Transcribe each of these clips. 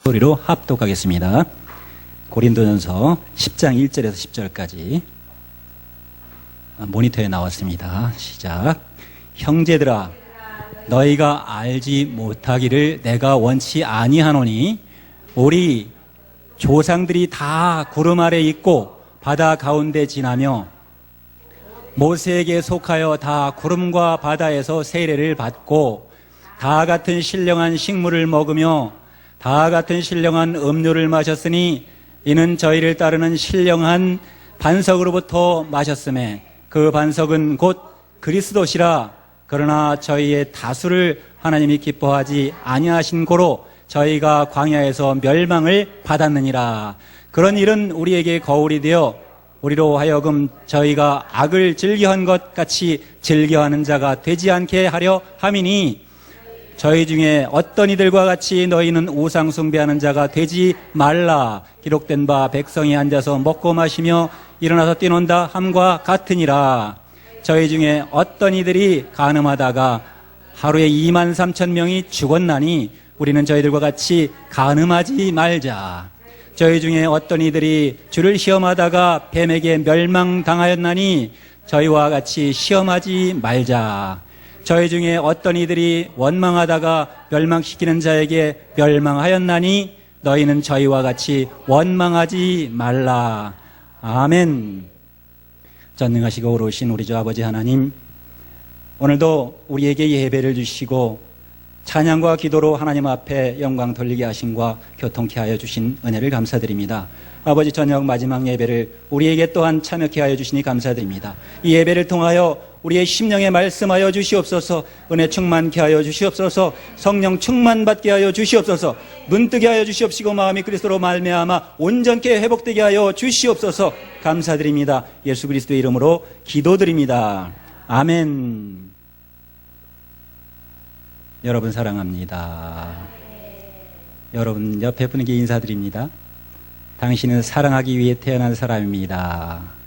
소리로 합독하겠습니다. 고린도전서 10장 1절에서 10절까지 모니터에 나왔습니다. 시작. 형제들아, 너희가 알지 못하기를 내가 원치 아니하노니 우리 조상들이 다 구름 아래 있고 바다 가운데 지나며 모세에게 속하여 다 구름과 바다에서 세례를 받고 다 같은 신령한 식물을 먹으며 다 같은 신령한 음료를 마셨으니 이는 저희를 따르는 신령한 반석으로부터 마셨음에 그 반석은 곧 그리스도시라. 그러나 저희의 다수를 하나님이 기뻐하지 아니하신 고로 저희가 광야에서 멸망을 받았느니라. 그런 일은 우리에게 거울이 되어 우리로 하여금 저희가 악을 즐겨한 것 같이 즐겨하는 자가 되지 않게 하려 함이니 저희 중에 어떤 이들과 같이 너희는 우상 숭배하는 자가 되지 말라. 기록된 바 백성이 앉아서 먹고 마시며 일어나서 뛰논다 함과 같으니라. 저희 중에 어떤 이들이 간음하다가 하루에 23,000명이 죽었나니 우리는 저희들과 같이 간음하지 말자. 저희 중에 어떤 이들이 주를 시험하다가 뱀에게 멸망당하였나니 저희와 같이 시험하지 말자. 저희 중에 어떤 이들이 원망하다가 멸망시키는 자에게 멸망하였나니 너희는 저희와 같이 원망하지 말라. 아멘. 전능하시고 오르신 우리 주 아버지 하나님, 오늘도 우리에게 예배를 주시고 찬양과 기도로 하나님 앞에 영광 돌리게 하심과 교통케 하여 주신 은혜를 감사드립니다. 아버지, 저녁 마지막 예배를 우리에게 또한 참여케 하여 주시니 감사드립니다. 이 예배를 통하여 우리의 심령에 말씀하여 주시옵소서. 은혜 충만케 하여 주시옵소서. 성령 충만받게 하여 주시옵소서. 눈뜨게 하여 주시옵시고 마음이 그리스도로 말미암아 온전케 회복되게 하여 주시옵소서. 감사드립니다. 예수 그리스도의 이름으로 기도드립니다. 아멘. 여러분 사랑합니다. 여러분 옆에 분에게 인사드립니다. 당신은 사랑하기 위해 태어난 사람입니다.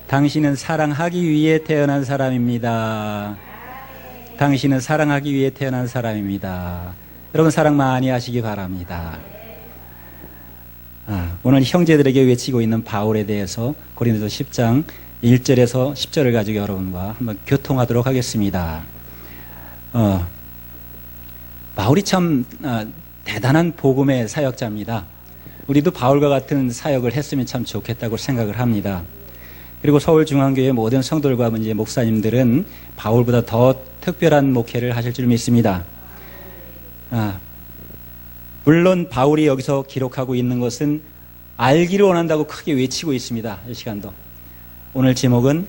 당신은 사랑하기 위해 태어난 사람입니다. 당신은 사랑하기 위해 태어난 사람입니다. 여러분 사랑 많이 하시기 바랍니다. 오늘 형제들에게 외치고 있는 바울에 대해서 고린도서 10장 1절에서 10절을 가지고 여러분과 한번 교통하도록 하겠습니다. 바울이 참 대단한 복음의 사역자입니다. 우리도 바울과 같은 사역을 했으면 참 좋겠다고 생각을 합니다. 그리고 서울중앙교회 모든 성도들과 이제 목사님들은 바울보다 더 특별한 목회를 하실 줄 믿습니다. 물론 바울이 여기서 기록하고 있는 것은 알기를 원한다고 크게 외치고 있습니다. 이 시간도. 오늘 제목은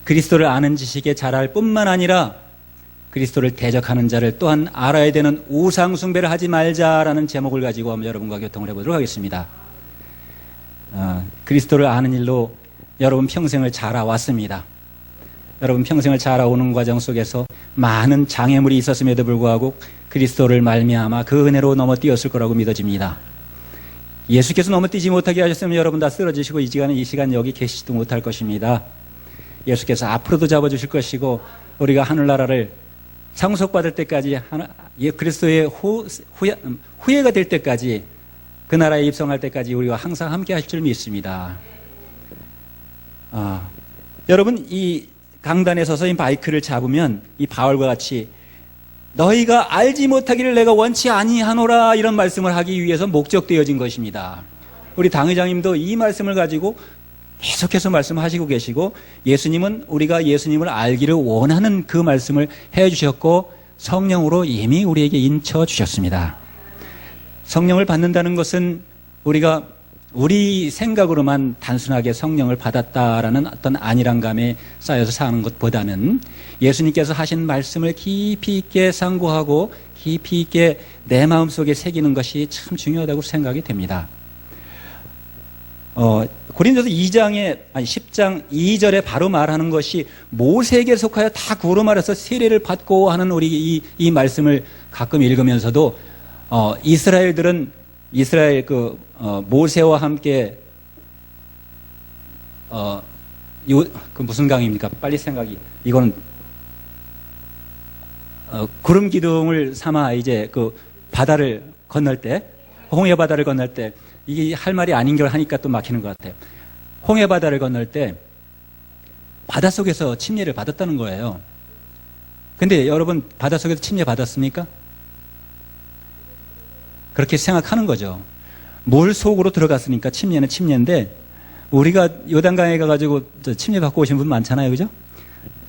그리스도를 아는 지식에 자랄 뿐만 아니라 그리스도를 대적하는 자를 또한 알아야 되는 우상 숭배를 하지 말자라는 제목을 가지고 한번 여러분과 교통을 해보도록 하겠습니다. 그리스도를 아는 일로 여러분 평생을 자라왔습니다. 여러분 평생을 자라오는 과정 속에서 많은 장애물이 있었음에도 불구하고 그리스도를 말미암아 그 은혜로 넘어뛰었을 거라고 믿어집니다. 예수께서 넘어뛰지 못하게 하셨으면 여러분 다 쓰러지시고 이 시간 여기 계시지도 못할 것입니다. 예수께서 앞으로도 잡아주실 것이고 우리가 하늘나라를 상속받을 때까지 그리스도의 후예가 될 때까지 그 나라에 입성할 때까지 우리와 항상 함께 하실 줄 믿습니다. 여러분 이 강단에 서서 이 마이크를 잡으면 이 바울과 같이 너희가 알지 못하기를 내가 원치 아니하노라 이런 말씀을 하기 위해서 목적되어진 것입니다. 우리 당회장님도 이 말씀을 가지고 계속해서 말씀하시고 계시고 예수님은 우리가 예수님을 알기를 원하는 그 말씀을 해주셨고 성령으로 이미 우리에게 인쳐 주셨습니다. 성령을 받는다는 것은 우리가 우리 생각으로만 단순하게 성령을 받았다라는 어떤 안일함감에 쌓여서 사는 것보다는 예수님께서 하신 말씀을 깊이 있게 상고하고 깊이 있게 내 마음속에 새기는 것이 참 중요하다고 생각이 됩니다. 고린도서 10장 2절에 바로 말하는 것이 모세에게 속하여 다 구름 아래서 세례를 받고 하는 우리 이 말씀을 가끔 읽으면서도 이스라엘 모세와 함께 그 무슨 강입니까? 빨리 생각이 이거는 구름 기둥을 삼아 이제 그 바다를 건널 때 홍해 바다를 건널 때 이게 할 말이 아닌 걸 하니까 또 막히는 것 같아요. 홍해 바다를 건널 때 바닷속에서 침례를 받았다는 거예요. 근데 여러분 바닷속에서 침례 받았습니까? 그렇게 생각하는 거죠. 물 속으로 들어갔으니까 침례는 침례인데 우리가 요단강에 가가지고 침례 받고 오신 분 많잖아요. 그죠?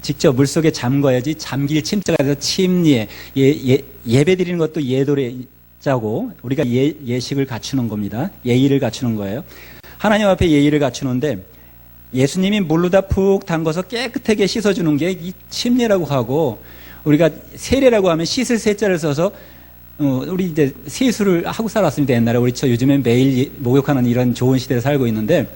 직접 물속에 잠가야지 잠길 침자가 돼서 침례, 예배 드리는 것도 예도래자고 우리가 예식을 갖추는 겁니다. 예의를 갖추는 거예요. 하나님 앞에 예의를 갖추는데 예수님이 물로 다 푹 담궈서 깨끗하게 씻어주는 게 이 침례라고 하고 우리가 세례라고 하면 씻을 세자를 써서 우리 이제 세수를 하고 살았습니다. 옛날에 우리 요즘에 매일 목욕하는 이런 좋은 시대에 살고 있는데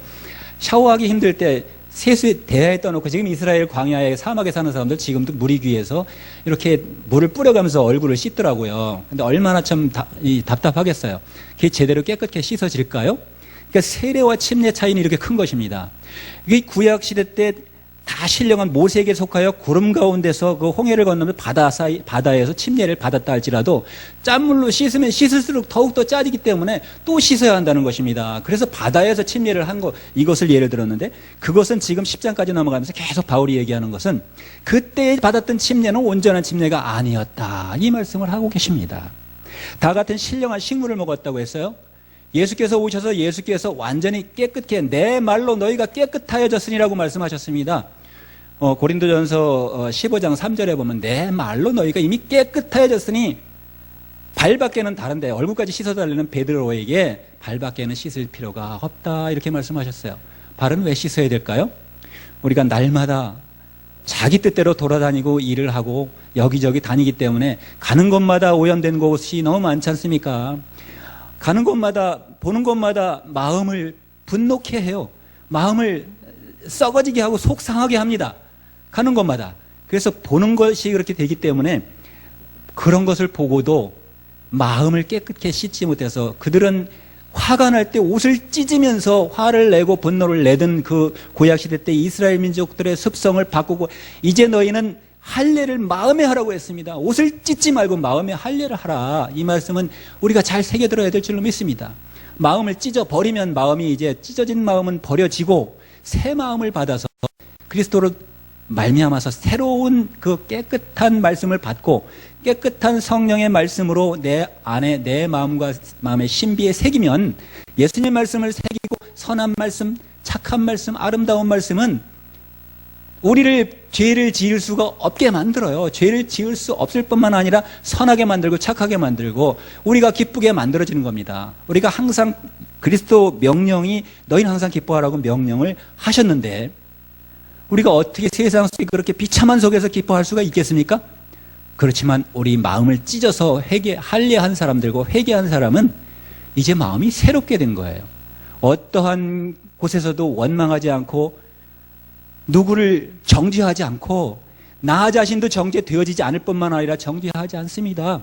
샤워하기 힘들 때 세수 대야에 떠놓고 지금 이스라엘 광야에 사막에 사는 사람들 지금도 물이 귀해서 이렇게 물을 뿌려가면서 얼굴을 씻더라고요. 근데 얼마나 참 답답하겠어요. 그게 제대로 깨끗하게 씻어질까요? 그러니까 세례와 침례 차이는 이렇게 큰 것입니다. 이게 구약 시대 때 다 신령한 모세에게 속하여 구름 가운데서 그 홍해를 건너면 바다에서 침례를 받았다 할지라도 짠물로 씻으면 씻을수록 더욱더 짜지기 때문에 또 씻어야 한다는 것입니다. 그래서 바다에서 침례를 한 것, 이것을 예를 들었는데 그것은 지금 10장까지 넘어가면서 계속 바울이 얘기하는 것은 그때 받았던 침례는 온전한 침례가 아니었다. 이 말씀을 하고 계십니다. 다 같은 신령한 식물을 먹었다고 했어요. 예수께서 오셔서 예수께서 완전히 깨끗해 내 말로 너희가 깨끗하여졌으니라고 말씀하셨습니다. 고린도전서 15장 3절에 보면 내 말로 너희가 이미 깨끗하여졌으니 발밖에는 다른데 얼굴까지 씻어달라는 베드로에게 발밖에는 씻을 필요가 없다 이렇게 말씀하셨어요. 발은 왜 씻어야 될까요? 우리가 날마다 자기 뜻대로 돌아다니고 일을 하고 여기저기 다니기 때문에 가는 곳마다 오염된 곳이 너무 많지 않습니까? 가는 곳마다 보는 곳마다 마음을 분노케 해요. 마음을 썩어지게 하고 속상하게 합니다. 가는 곳마다. 그래서 보는 것이 그렇게 되기 때문에 그런 것을 보고도 마음을 깨끗게 씻지 못해서 그들은 화가 날 때 옷을 찢으면서 화를 내고 분노를 내던 그 구약시대 때 이스라엘 민족들의 습성을 바꾸고 이제 너희는 할례를 마음에 하라고 했습니다. 옷을 찢지 말고 마음에 할례를 하라. 이 말씀은 우리가 잘 새겨들어야 될 줄로 믿습니다. 마음을 찢어버리면 마음이 이제 찢어진 마음은 버려지고 새 마음을 받아서 그리스도로 말미암아서 새로운 그 깨끗한 말씀을 받고 깨끗한 성령의 말씀으로 내 안에 내 마음과 마음의 신비에 새기면 예수님의 말씀을 새기고 선한 말씀, 착한 말씀, 아름다운 말씀은 우리를 죄를 지을 수가 없게 만들어요. 죄를 지을 수 없을 뿐만 아니라 선하게 만들고 착하게 만들고 우리가 기쁘게 만들어지는 겁니다. 우리가 항상 그리스도 명령이 너희는 항상 기뻐하라고 명령을 하셨는데 우리가 어떻게 세상 속에 그렇게 비참한 속에서 기뻐할 수가 있겠습니까? 그렇지만 우리 마음을 찢어서 할례한 사람들과 회개한 사람은 이제 마음이 새롭게 된 거예요. 어떠한 곳에서도 원망하지 않고 누구를 정죄하지 않고 나 자신도 정죄되어지지 않을 뿐만 아니라 정죄하지 않습니다.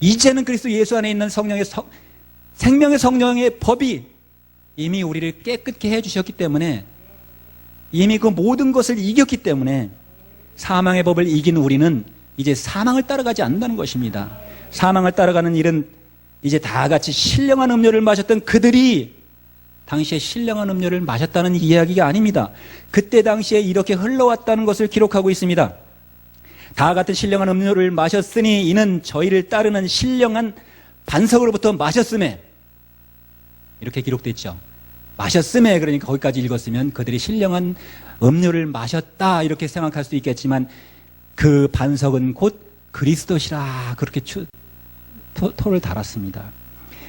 이제는 그리스도 예수 안에 있는 생명의 성령의 법이 이미 우리를 깨끗게 해주셨기 때문에 이미 그 모든 것을 이겼기 때문에 사망의 법을 이긴 우리는 이제 사망을 따라가지 않는다는 것입니다. 사망을 따라가는 일은 이제 다 같이 신령한 음료를 마셨던 그들이 당시에 신령한 음료를 마셨다는 이야기가 아닙니다. 그때 당시에 이렇게 흘러왔다는 것을 기록하고 있습니다. 다 같은 신령한 음료를 마셨으니 이는 저희를 따르는 신령한 반석으로부터 마셨음에 이렇게 기록됐죠. 마셨음에 그러니까 거기까지 읽었으면 그들이 신령한 음료를 마셨다 이렇게 생각할 수도 있겠지만 그 반석은 곧 그리스도시라 그렇게 토를 달았습니다.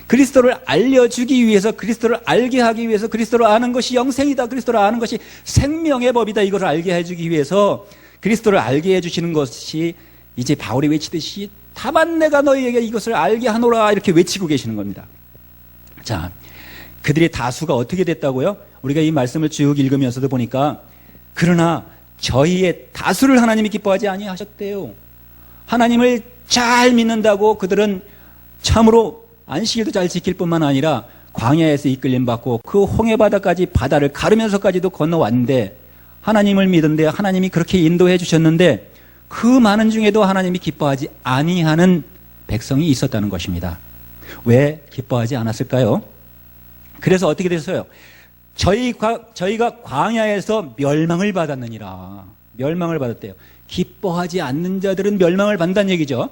그리스도를 알려주기 위해서 그리스도를 알게 하기 위해서 그리스도를 아는 것이 영생이다. 그리스도를 아는 것이 생명의 법이다. 이걸 알게 해주기 위해서 그리스도를 알게 해주시는 것이 이제 바울이 외치듯이 다만 내가 너희에게 이것을 알게 하노라 이렇게 외치고 계시는 겁니다. 자, 그들의 다수가 어떻게 됐다고요? 우리가 이 말씀을 쭉 읽으면서도 보니까 그러나 저희의 다수를 하나님이 기뻐하지 아니하셨대요. 하나님을 잘 믿는다고 그들은 참으로 안식일도 잘 지킬 뿐만 아니라 광야에서 이끌림 받고 그 홍해 바다까지 바다를 가르면서까지도 건너왔는데 하나님을 믿은데 하나님이 그렇게 인도해 주셨는데 그 많은 중에도 하나님이 기뻐하지 아니하는 백성이 있었다는 것입니다. 왜 기뻐하지 않았을까요? 그래서 어떻게 됐어요? 저희가 광야에서 멸망을 받았느니라. 멸망을 받았대요. 기뻐하지 않는 자들은 멸망을 받는다는 얘기죠.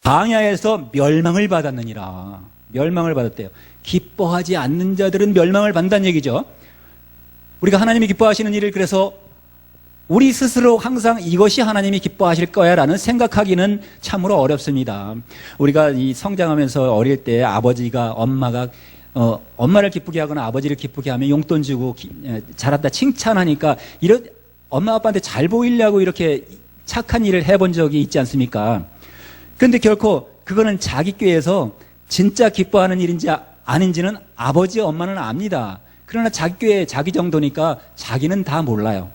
광야에서 멸망을 받았느니라. 멸망을 받았대요. 기뻐하지 않는 자들은 멸망을 받는다는 얘기죠. 우리가 하나님이 기뻐하시는 일을 그래서 우리 스스로 항상 이것이 하나님이 기뻐하실 거야 라는 생각하기는 참으로 어렵습니다. 우리가 이 성장하면서 어릴 때 아버지가 엄마를 기쁘게 하거나 아버지를 기쁘게 하면 용돈 주고 잘한다 칭찬하니까 엄마 아빠한테 잘 보이려고 이렇게 착한 일을 해본 적이 있지 않습니까? 그런데 결코 그거는 자기 꾀에서 진짜 기뻐하는 일인지 아닌지는 아버지 엄마는 압니다. 그러나 자기 꾀에 자기 정도니까 자기는 다 몰라요.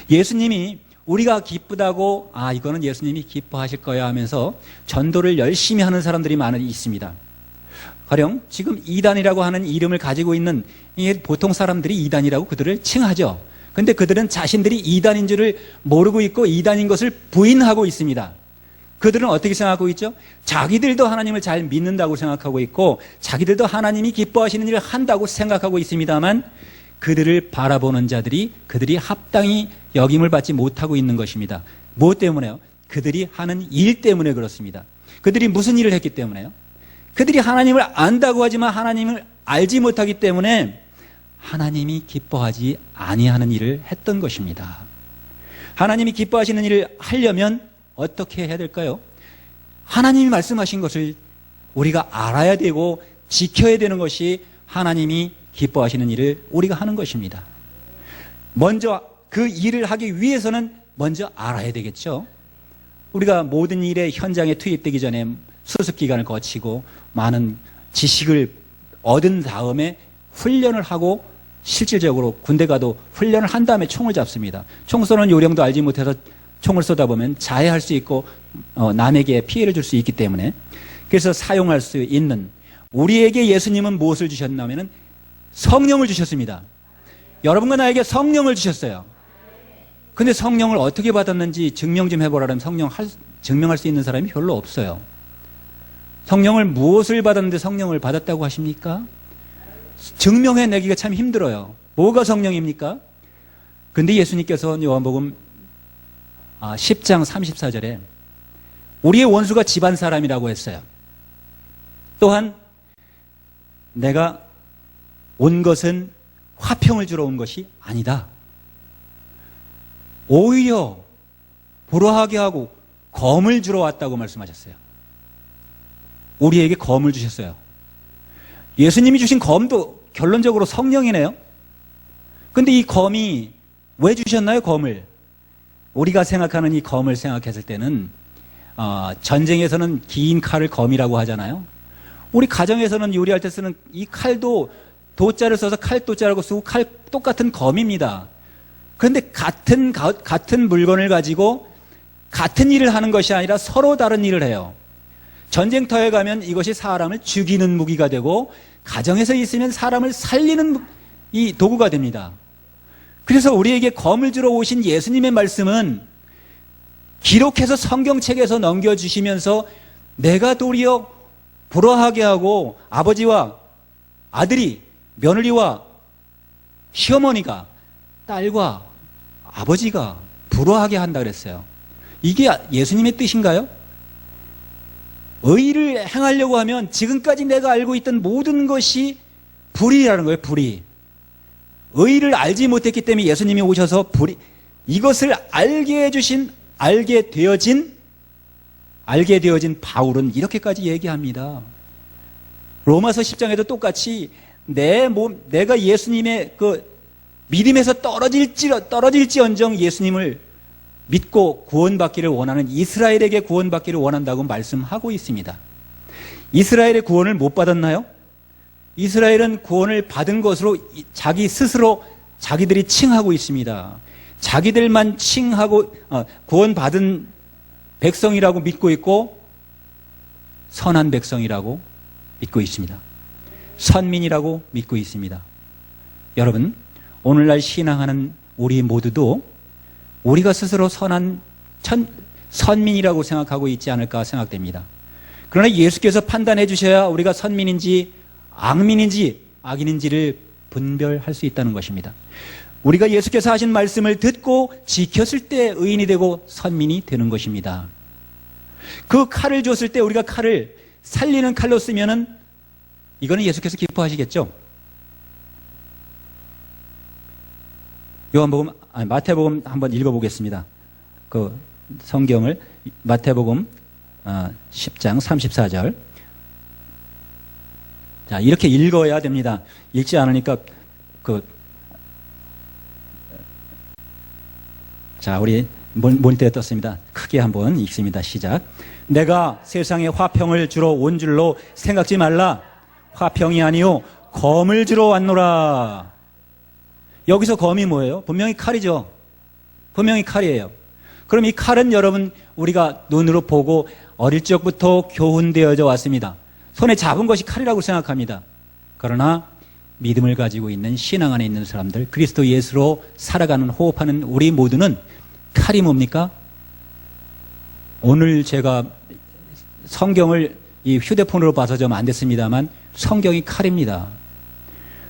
예수님이 우리가 기쁘다고 이거는 예수님이 기뻐하실 거야 하면서 전도를 열심히 하는 사람들이 많이 있습니다. 가령 지금 이단이라고 하는 이름을 가지고 있는 보통 사람들이 이단이라고 그들을 칭하죠. 그런데 그들은 자신들이 이단인 줄을 모르고 있고 이단인 것을 부인하고 있습니다. 그들은 어떻게 생각하고 있죠? 자기들도 하나님을 잘 믿는다고 생각하고 있고 자기들도 하나님이 기뻐하시는 일을 한다고 생각하고 있습니다만 그들을 바라보는 자들이 그들이 합당히 여김을 받지 못하고 있는 것입니다. 무엇 때문에요? 그들이 하는 일 때문에 그렇습니다. 그들이 무슨 일을 했기 때문에요? 그들이 하나님을 안다고 하지만 하나님을 알지 못하기 때문에 하나님이 기뻐하지 아니하는 일을 했던 것입니다. 하나님이 기뻐하시는 일을 하려면 어떻게 해야 될까요? 하나님이 말씀하신 것을 우리가 알아야 되고 지켜야 되는 것이 하나님이 기뻐하시는 일을 우리가 하는 것입니다. 먼저 그 일을 하기 위해서는 먼저 알아야 되겠죠. 우리가 모든 일에 현장에 투입되기 전에 수습기간을 거치고 많은 지식을 얻은 다음에 훈련을 하고 실질적으로 군대 가도 훈련을 한 다음에 총을 잡습니다. 총 쏘는 요령도 알지 못해서 총을 쏘다 보면 자해할 수 있고 남에게 피해를 줄 수 있기 때문에 그래서 사용할 수 있는 우리에게 예수님은 무엇을 주셨냐면 성령을 주셨습니다. 여러분과 나에게 성령을 주셨어요. 근데 성령을 어떻게 받았는지 증명 좀 해보라면 증명할 수 있는 사람이 별로 없어요. 성령을 무엇을 받았는데 성령을 받았다고 하십니까? 증명해내기가 참 힘들어요. 뭐가 성령입니까? 근데 예수님께서 요한복음 10장 34절에 우리의 원수가 집안 사람이라고 했어요. 또한 내가 온 것은 화평을 주러 온 것이 아니다. 오히려 불화하게 하고 검을 주러 왔다고 말씀하셨어요. 우리에게 검을 주셨어요. 예수님이 주신 검도 결론적으로 성령이네요. 근데 이 검이 왜 주셨나요? 검을. 우리가 생각하는 이 검을 생각했을 때는 전쟁에서는 긴 칼을 검이라고 하잖아요. 우리 가정에서는 요리할 때 쓰는 이 칼도 도자를 써서 칼도자라고 쓰고 칼 똑같은 검입니다. 그런데 같은 물건을 가지고 같은 일을 하는 것이 아니라 서로 다른 일을 해요. 전쟁터에 가면 이것이 사람을 죽이는 무기가 되고 가정에서 있으면 사람을 살리는 이 도구가 됩니다. 그래서 우리에게 검을 주러 오신 예수님의 말씀은 기록해서 성경책에서 넘겨주시면서 내가 도리어 불화하게 하고 아버지와 아들이 며느리와 시어머니가 딸과 아버지가 불화하게 한다 그랬어요. 이게 예수님의 뜻인가요? 의를 행하려고 하면 지금까지 내가 알고 있던 모든 것이 불의라는 거예요. 불의. 의를 알지 못했기 때문에 예수님이 오셔서 이것을 알게 되어진 바울은 이렇게까지 얘기합니다. 로마서 10장에도 똑같이 내가 예수님의 그 믿음에서 떨어질지언정 예수님을 믿고 구원받기를 원하는 이스라엘에게 구원받기를 원한다고 말씀하고 있습니다. 이스라엘의 구원을 못 받았나요? 이스라엘은 구원을 받은 것으로 자기 스스로 자기들이 칭하고 있습니다. 자기들만 칭하고 구원받은 백성이라고 믿고 있고 선한 백성이라고 믿고 있습니다. 선민이라고 믿고 있습니다. 여러분, 오늘날 신앙하는 우리 모두도 우리가 스스로 선민이라고 생각하고 있지 않을까 생각됩니다. 그러나 예수께서 판단해 주셔야 우리가 선민인지 악민인지 악인인지를 분별할 수 있다는 것입니다. 우리가 예수께서 하신 말씀을 듣고 지켰을 때 의인이 되고 선민이 되는 것입니다. 그 칼을 줬을 때 우리가 칼을 살리는 칼로 쓰면은 이거는 예수께서 기뻐하시겠죠? 마태복음 한번 읽어보겠습니다. 그 성경을 마태복음 10장 34절. 자, 이렇게 읽어야 됩니다. 읽지 않으니까 자, 우리 모니터에 떴습니다. 크게 한번 읽습니다. 시작. 내가 세상에 화평을 주러 온 줄로 생각지 말라. 화평이 아니요 검을 주러 왔노라. 여기서 검이 뭐예요? 분명히 칼이죠. 분명히 칼이에요. 그럼 이 칼은 여러분 우리가 눈으로 보고 어릴 적부터 교훈되어져 왔습니다. 손에 잡은 것이 칼이라고 생각합니다. 그러나 믿음을 가지고 있는 신앙 안에 있는 사람들, 그리스도 예수로 살아가는 호흡하는 우리 모두는 칼이 뭡니까? 오늘 제가 성경을 이 휴대폰으로 봐서 좀 안 됐습니다만 성경이 칼입니다.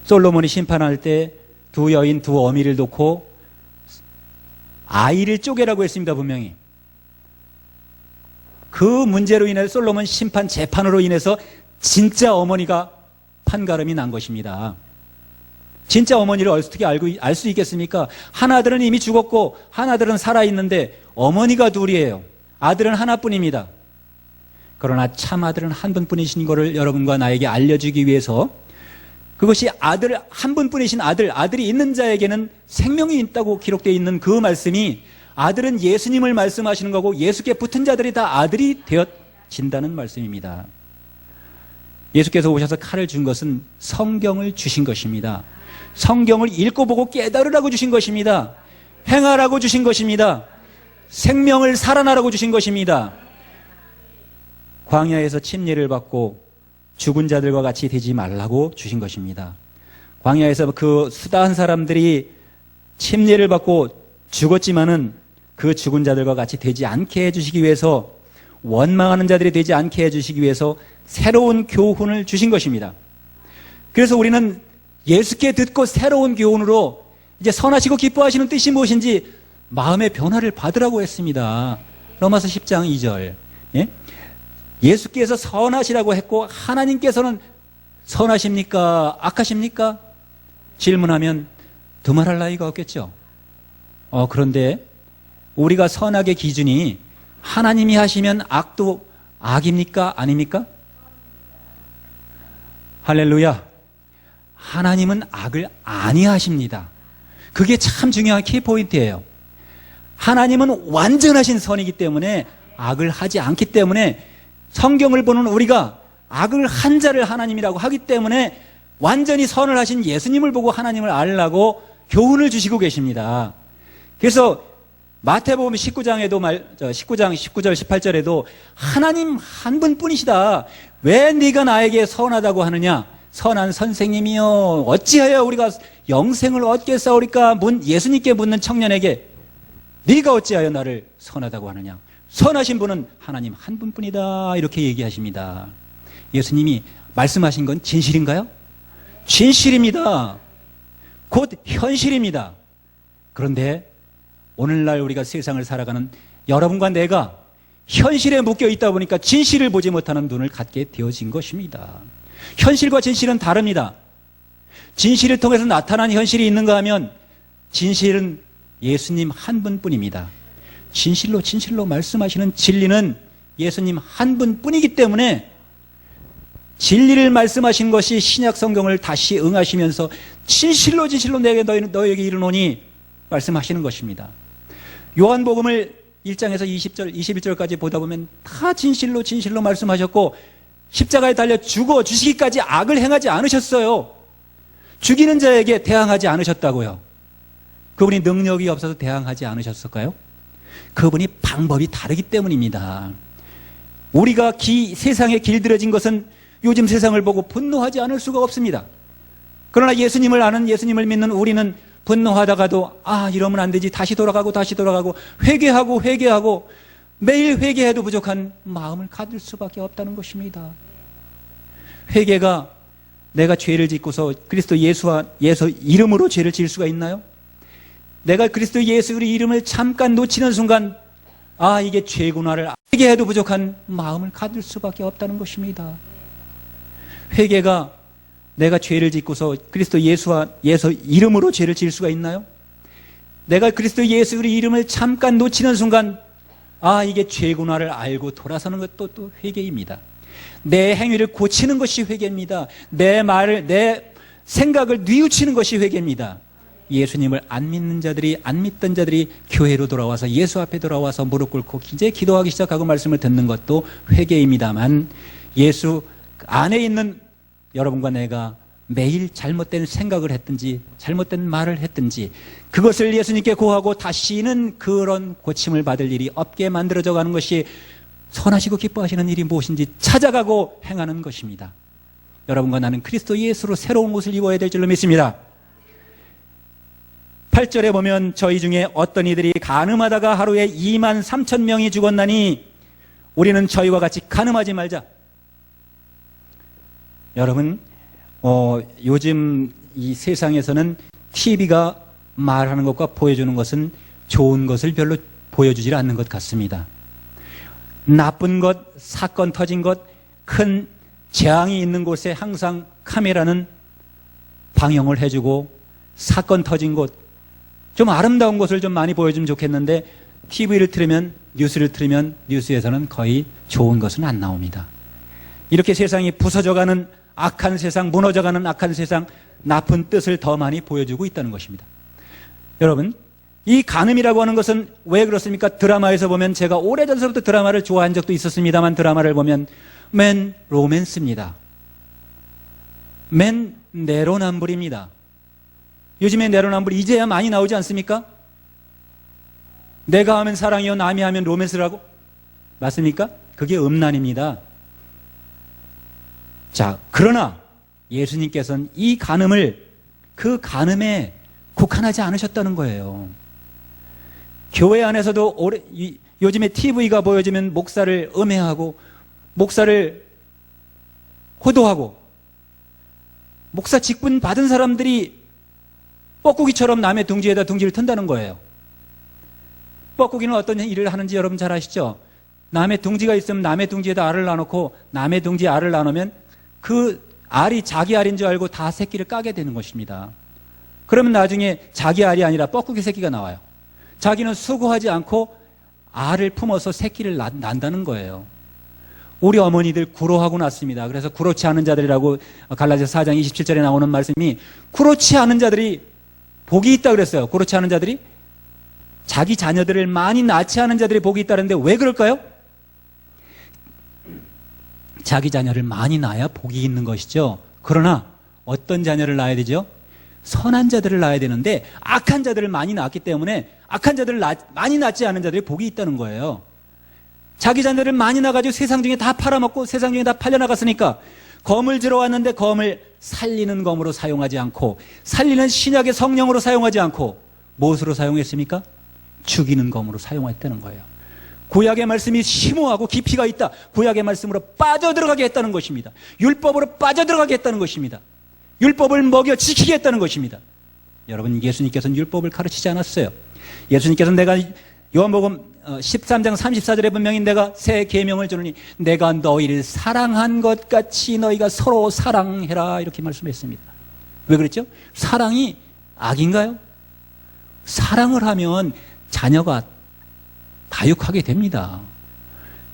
솔로몬이 심판할 때 두 여인 두 어미를 놓고 아이를 쪼개라고 했습니다. 분명히. 그 문제로 인해 솔로몬 심판 재판으로 인해서 진짜 어머니가 판가름이 난 것입니다. 진짜 어머니를 어떻게 알 수 있겠습니까? 하나들은 이미 죽었고 하나들은 살아있는데 어머니가 둘이에요. 아들은 하나뿐입니다. 그러나 참 아들은 한 분뿐이신 것을 여러분과 나에게 알려주기 위해서 그것이 아들 한 분뿐이신 아들이 있는 자에게는 생명이 있다고 기록되어 있는 그 말씀이 아들은 예수님을 말씀하시는 거고 예수께 붙은 자들이 다 아들이 되어진다는 말씀입니다. 예수께서 오셔서 칼을 준 것은 성경을 주신 것입니다. 성경을 읽고 보고 깨달으라고 주신 것입니다. 행하라고 주신 것입니다. 생명을 살아나라고 주신 것입니다. 광야에서 침례를 받고 죽은 자들과 같이 되지 말라고 주신 것입니다. 광야에서 그 수다한 사람들이 침례를 받고 죽었지만은 그 죽은 자들과 같이 되지 않게 해주시기 위해서, 원망하는 자들이 되지 않게 해주시기 위해서 새로운 교훈을 주신 것입니다. 그래서 우리는 예수께 듣고 새로운 교훈으로 이제 선하시고 기뻐하시는 뜻이 무엇인지 마음의 변화를 받으라고 했습니다. 로마서 10장 2절. 예? 예수께서 선하시라고 했고 하나님께서는 선하십니까? 악하십니까? 질문하면 두말할 나위가 없겠죠. 그런데 우리가 선악의 기준이 하나님이 하시면 악도 악입니까? 아닙니까? 할렐루야. 하나님은 악을 아니하십니다. 그게 참 중요한 키포인트예요. 하나님은 완전하신 선이기 때문에 악을 하지 않기 때문에 성경을 보는 우리가 악을 한 자를 하나님이라고 하기 때문에 완전히 선을 하신 예수님을 보고 하나님을 알라고 교훈을 주시고 계십니다. 그래서 마태복음 19장에도 19장 19절 18절에도 하나님 한 분뿐이시다. 왜 네가 나에게 선하다고 하느냐? 선한 선생님이여 어찌하여 우리가 영생을 얻겠사오리까? 예수님께 묻는 청년에게 네가 어찌하여 나를 선하다고 하느냐? 선하신 분은 하나님 한 분뿐이다. 이렇게 얘기하십니다. 예수님이 말씀하신 건 진실인가요? 진실입니다. 곧 현실입니다. 그런데 오늘날 우리가 세상을 살아가는 여러분과 내가 현실에 묶여 있다 보니까 진실을 보지 못하는 눈을 갖게 되어진 것입니다. 현실과 진실은 다릅니다. 진실을 통해서 나타난 현실이 있는가 하면 진실은 예수님 한 분뿐입니다. 진실로 말씀하시는 진리는 예수님 한 분뿐이기 때문에 진리를 말씀하신 것이 신약 성경을 다시 응하시면서 진실로 내게 너에게 이르노니 말씀하시는 것입니다. 요한복음을 1장에서 20절, 21절까지 보다 보면 다 진실로 말씀하셨고 십자가에 달려 죽어 주시기까지 악을 행하지 않으셨어요. 죽이는 자에게 대항하지 않으셨다고요. 그분이 능력이 없어서 대항하지 않으셨을까요? 그분이 방법이 다르기 때문입니다. 우리가 세상에 길들여진 것은 요즘 세상을 보고 분노하지 않을 수가 없습니다. 그러나 예수님을 아는, 예수님을 믿는 우리는 분노하다가도 이러면 안 되지, 다시 돌아가고 회개하고 매일 회개해도 부족한 마음을 가질 수밖에 없다는 것입니다. 회개가 내가 죄를 짓고서 그리스도 예수 이름으로 죄를 지을 수가 있나요? 내가 그리스도 예수 이름을 잠깐 놓치는 순간 이게 죄구나를 회개해도 부족한 마음을 가질 수밖에 없다는 것입니다. 회개가 내가 죄를 짓고서 그리스도 예수 이름으로 죄를 지을 수가 있나요? 내가 그리스도 예수 이름을 잠깐 놓치는 순간 이게 죄구나를 알고 돌아서는 것도 또 회개입니다. 내 행위를 고치는 것이 회개입니다. 내 생각을 뉘우치는 것이 회개입니다. 예수님을 안 믿던 자들이 교회로 돌아와서 예수 앞에 돌아와서 무릎 꿇고 이제 기도하기 시작하고 말씀을 듣는 것도 회개입니다만, 예수 안에 있는 여러분과 내가 매일 잘못된 생각을 했든지 잘못된 말을 했든지 그것을 예수님께 고하고 다시는 그런 고침을 받을 일이 없게 만들어져 가는 것이 선하시고 기뻐하시는 일이 무엇인지 찾아가고 행하는 것입니다. 여러분과 나는 그리스도 예수로 새로운 옷을 입어야 될 줄로 믿습니다. 8절에 보면 저희 중에 어떤 이들이 간음하다가 하루에 2만 3천 명이 죽었나니 우리는 저희와 같이 간음하지 말자. 여러분, 요즘 이 세상에서는 TV가 말하는 것과 보여주는 것은 좋은 것을 별로 보여주질 않는 것 같습니다. 나쁜 것, 사건 터진 것, 큰 재앙이 있는 곳에 항상 카메라는 방영을 해주고, 사건 터진 곳, 좀 아름다운 것을 좀 많이 보여주면 좋겠는데 TV를 틀으면, 뉴스를 틀으면 뉴스에서는 거의 좋은 것은 안 나옵니다. 이렇게 세상이 부서져가는 악한 세상, 무너져가는 악한 세상, 나쁜 뜻을 더 많이 보여주고 있다는 것입니다. 여러분, 이 간음이라고 하는 것은 왜 그렇습니까? 드라마에서 보면, 제가 오래전서부터 드라마를 좋아한 적도 있었습니다만, 드라마를 보면 맨 로맨스입니다. 맨 내로남불입니다. 요즘에 내로남불 이제야 많이 나오지 않습니까? 내가 하면 사랑이요 남이 하면 로맨스라고? 맞습니까? 그게 음란입니다. 자, 그러나 예수님께서는 이 간음을 그 간음에 국한하지 않으셨다는 거예요. 교회 안에서도 요즘에 TV가 보여지면 목사를 음해하고 목사를 호도하고 목사 직분 받은 사람들이 뻐꾸기처럼 남의 둥지에다 둥지를 튼다는 거예요. 뻐꾸기는 어떤 일을 하는지 여러분 잘 아시죠? 남의 둥지가 있으면 남의 둥지에다 알을 놔놓고 남의 둥지에 알을 놔놓으면 그 알이 자기 알인 줄 알고 다 새끼를 까게 되는 것입니다. 그러면 나중에 자기 알이 아니라 뻐꾸기 새끼가 나와요. 자기는 수고하지 않고 알을 품어서 새끼를 낳는다는 거예요. 우리 어머니들 구로하고 났습니다. 그래서 구로치 않은 자들이라고 갈라디아서 4장 27절에 나오는 말씀이, 구로치 않은 자들이 복이 있다 그랬어요. 구로치 않은 자들이, 자기 자녀들을 많이 낳지 않은 자들이 복이 있다는데 왜 그럴까요? 자기 자녀를 많이 낳아야 복이 있는 것이죠. 그러나 어떤 자녀를 낳아야 되죠? 선한 자들을 낳아야 되는데 악한 자들을 많이 낳았기 때문에 악한 자들을 많이 낳지 않은 자들이 복이 있다는 거예요. 자기 자녀를 많이 낳아가지고 세상 중에 다 팔아먹고 세상 중에 다 팔려나갔으니까 검을 들어왔는데 검을 살리는 검으로 사용하지 않고, 살리는 신약의 성령으로 사용하지 않고 무엇으로 사용했습니까? 죽이는 검으로 사용했다는 거예요. 구약의 말씀이 심오하고 깊이가 있다. 구약의 말씀으로 빠져들어가게 했다는 것입니다. 율법으로 빠져들어가게 했다는 것입니다. 율법을 먹여 지키게 했다는 것입니다. 여러분, 예수님께서는 율법을 가르치지 않았어요. 예수님께서는 내가 요한복음 13장 34절에 분명히 내가 새 계명을 주노니 내가 너희를 사랑한 것 같이 너희가 서로 사랑해라, 이렇게 말씀했습니다. 왜 그랬죠? 사랑이 악인가요? 사랑을 하면 자녀가 다육하게 됩니다.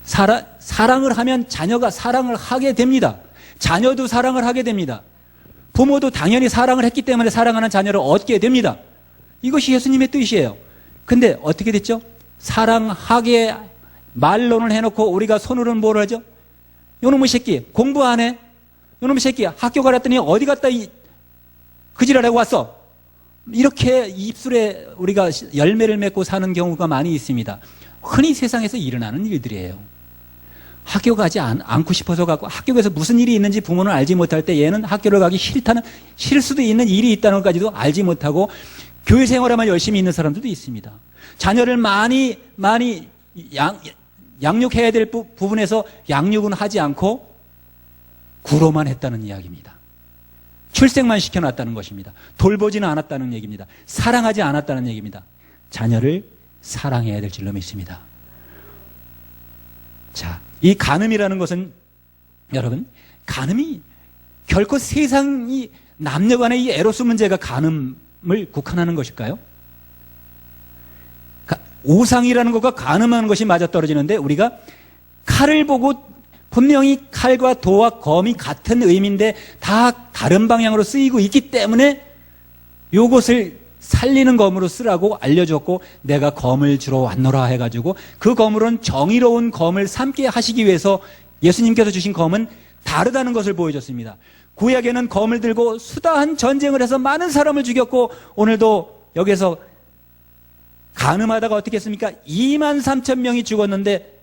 사랑을 하면 자녀가 사랑을 하게 됩니다. 자녀도 사랑을 하게 됩니다. 부모도 당연히 사랑을 했기 때문에 사랑하는 자녀를 얻게 됩니다. 이것이 예수님의 뜻이에요. 근데 어떻게 됐죠? 사랑하게 말론을 해놓고 우리가 손으로는 뭘 하죠? 요놈의 새끼 공부 안 해? 요놈의 새끼 학교 가랬더니 어디 갔다 그 지랄하고 왔어? 이렇게 입술에 우리가 열매를 맺고 사는 경우가 많이 있습니다. 흔히 세상에서 일어나는 일들이에요. 학교 가지 않고 싶어서 가고, 학교에서 무슨 일이 있는지 부모는 알지 못할 때 얘는 학교를 가기 싫을 수도 있는 일이 있다는 것까지도 알지 못하고 교회 생활에만 열심히 있는 사람들도 있습니다. 자녀를 많이 양육해야 될 부분에서 양육은 하지 않고 구로만 했다는 이야기입니다. 출생만 시켜놨다는 것입니다. 돌보지는 않았다는 얘기입니다. 사랑하지 않았다는 얘기입니다. 자녀를 사랑해야 될 줄로 믿습니다. 자, 이 간음이라는 것은 여러분, 간음이 결코 세상이 남녀 간의 이 에로스 문제가 간음을 국한하는 것일까요? 우상이라는 것과 간음하는 것이 맞아떨어지는데 우리가 칼을 보고 분명히 칼과 도와 검이 같은 의미인데 다 다른 방향으로 쓰이고 있기 때문에 이것을 살리는 검으로 쓰라고 알려줬고 내가 검을 주러 왔노라 해가지고 그 검으로는 정의로운 검을 삼게 하시기 위해서 예수님께서 주신 검은 다르다는 것을 보여줬습니다. 구약에는 검을 들고 수다한 전쟁을 해서 많은 사람을 죽였고 오늘도 여기서 간음하다가 어떻게 했습니까? 23,000명이 죽었는데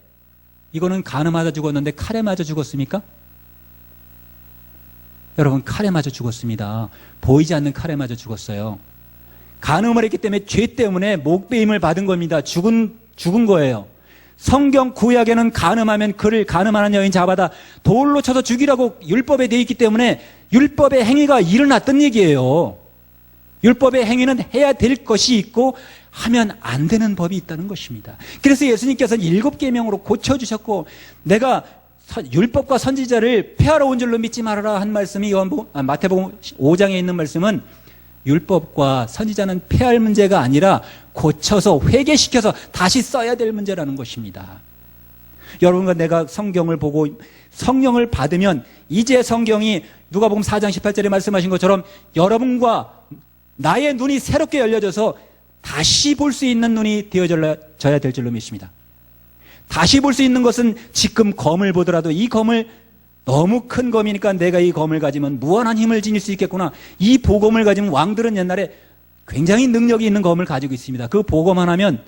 이거는 간음하다 죽었는데 칼에 맞아 죽었습니까? 여러분, 칼에 맞아 죽었습니다. 보이지 않는 칼에 맞아 죽었어요. 간음을 했기 때문에 죄 때문에 목베임을 받은 겁니다. 죽은 거예요. 성경 구약에는 간음하면 그를 간음하는 여인 잡아다 돌로 쳐서 죽이라고 율법에 되어 있기 때문에 율법의 행위가 일어났던 얘기예요. 율법의 행위는 해야 될 것이 있고 하면 안 되는 법이 있다는 것입니다. 그래서 예수님께서는 7계명으로 고쳐주셨고 내가 율법과 선지자를 폐하러 온 줄로 믿지 말아라 한 말씀이 마태복음 5장에 있는 말씀은 율법과 선지자는 폐할 문제가 아니라 고쳐서 회개시켜서 다시 써야 될 문제라는 것입니다. 여러분과 내가 성경을 보고 성령을 받으면 이제 성경이 누가복음 4장 18절에 말씀하신 것처럼 여러분과 나의 눈이 새롭게 열려져서 다시 볼 수 있는 눈이 되어져야 될 줄로 믿습니다. 다시 볼 수 있는 것은 지금 검을 보더라도 이 검을 너무 큰 검이니까 내가 이 검을 가지면 무한한 힘을 지닐 수 있겠구나. 이 보검을 가지면 왕들은 옛날에 굉장히 능력이 있는 검을 가지고 있습니다. 그 보검 하나면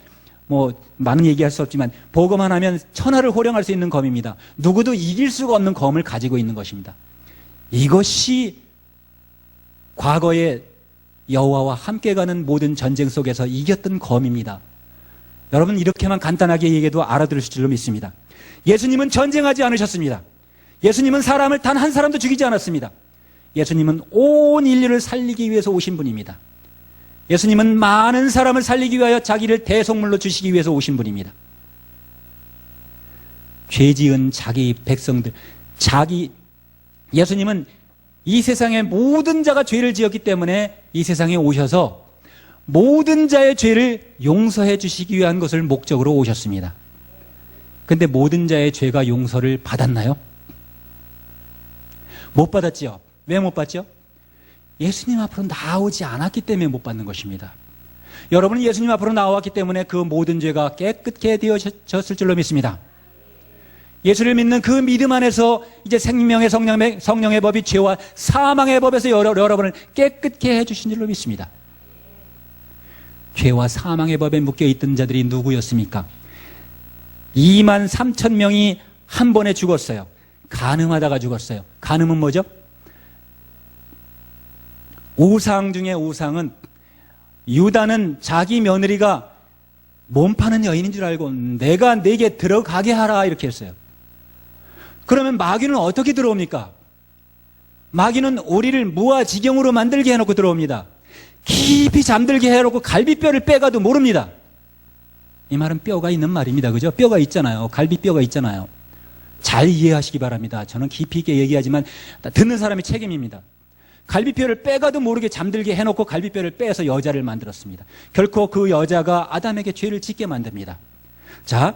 많은 얘기할 수 없지만 보검 하나면 천하를 호령할 수 있는 검입니다. 누구도 이길 수가 없는 검을 가지고 있는 것입니다. 이것이 과거에 여호와와 함께 가는 모든 전쟁 속에서 이겼던 검입니다. 여러분, 이렇게만 간단하게 얘기해도 알아들으실 줄로 믿습니다. 예수님은 전쟁하지 않으셨습니다. 예수님은 사람을 단 한 사람도 죽이지 않았습니다. 예수님은 온 인류를 살리기 위해서 오신 분입니다. 예수님은 많은 사람을 살리기 위하여 자기를 대속물로 주시기 위해서 오신 분입니다. 죄 지은 자기 백성들, 예수님은 이 세상의 모든 자가 죄를 지었기 때문에 이 세상에 오셔서 모든 자의 죄를 용서해 주시기 위한 것을 목적으로 오셨습니다. 근데 모든 자의 죄가 용서를 받았나요? 못 받았지요. 왜 못 받죠? 예수님 앞으로 나오지 않았기 때문에 못 받는 것입니다. 여러분은 예수님 앞으로 나왔기 때문에 그 모든 죄가 깨끗게 되어졌을 줄로 믿습니다. 예수를 믿는 그 믿음 안에서 이제 생명의 성령의 법이 죄와 사망의 법에서 여러분을 깨끗게 해주신 줄로 믿습니다. 죄와 사망의 법에 묶여있던 자들이 누구였습니까? 23,000명이 한 번에 죽었어요. 간음하다가 죽었어요. 간음은 뭐죠? 우상 중에 우상은 유다는 자기 며느리가 몸 파는 여인인 줄 알고 내가 내게 들어가게 하라 이렇게 했어요. 그러면 마귀는 어떻게 들어옵니까? 마귀는 우리를 무아지경으로 만들게 해놓고 들어옵니다. 깊이 잠들게 해놓고 갈비뼈를 빼가도 모릅니다. 이 말은 뼈가 있는 말입니다. 그죠? 뼈가 있잖아요. 갈비뼈가 있잖아요. 잘 이해하시기 바랍니다. 저는 깊이 있게 얘기하지만 듣는 사람이 책임입니다. 갈비뼈를 빼가도 모르게 잠들게 해놓고 갈비뼈를 빼서 여자를 만들었습니다. 결코 그 여자가 아담에게 죄를 짓게 만듭니다. 자,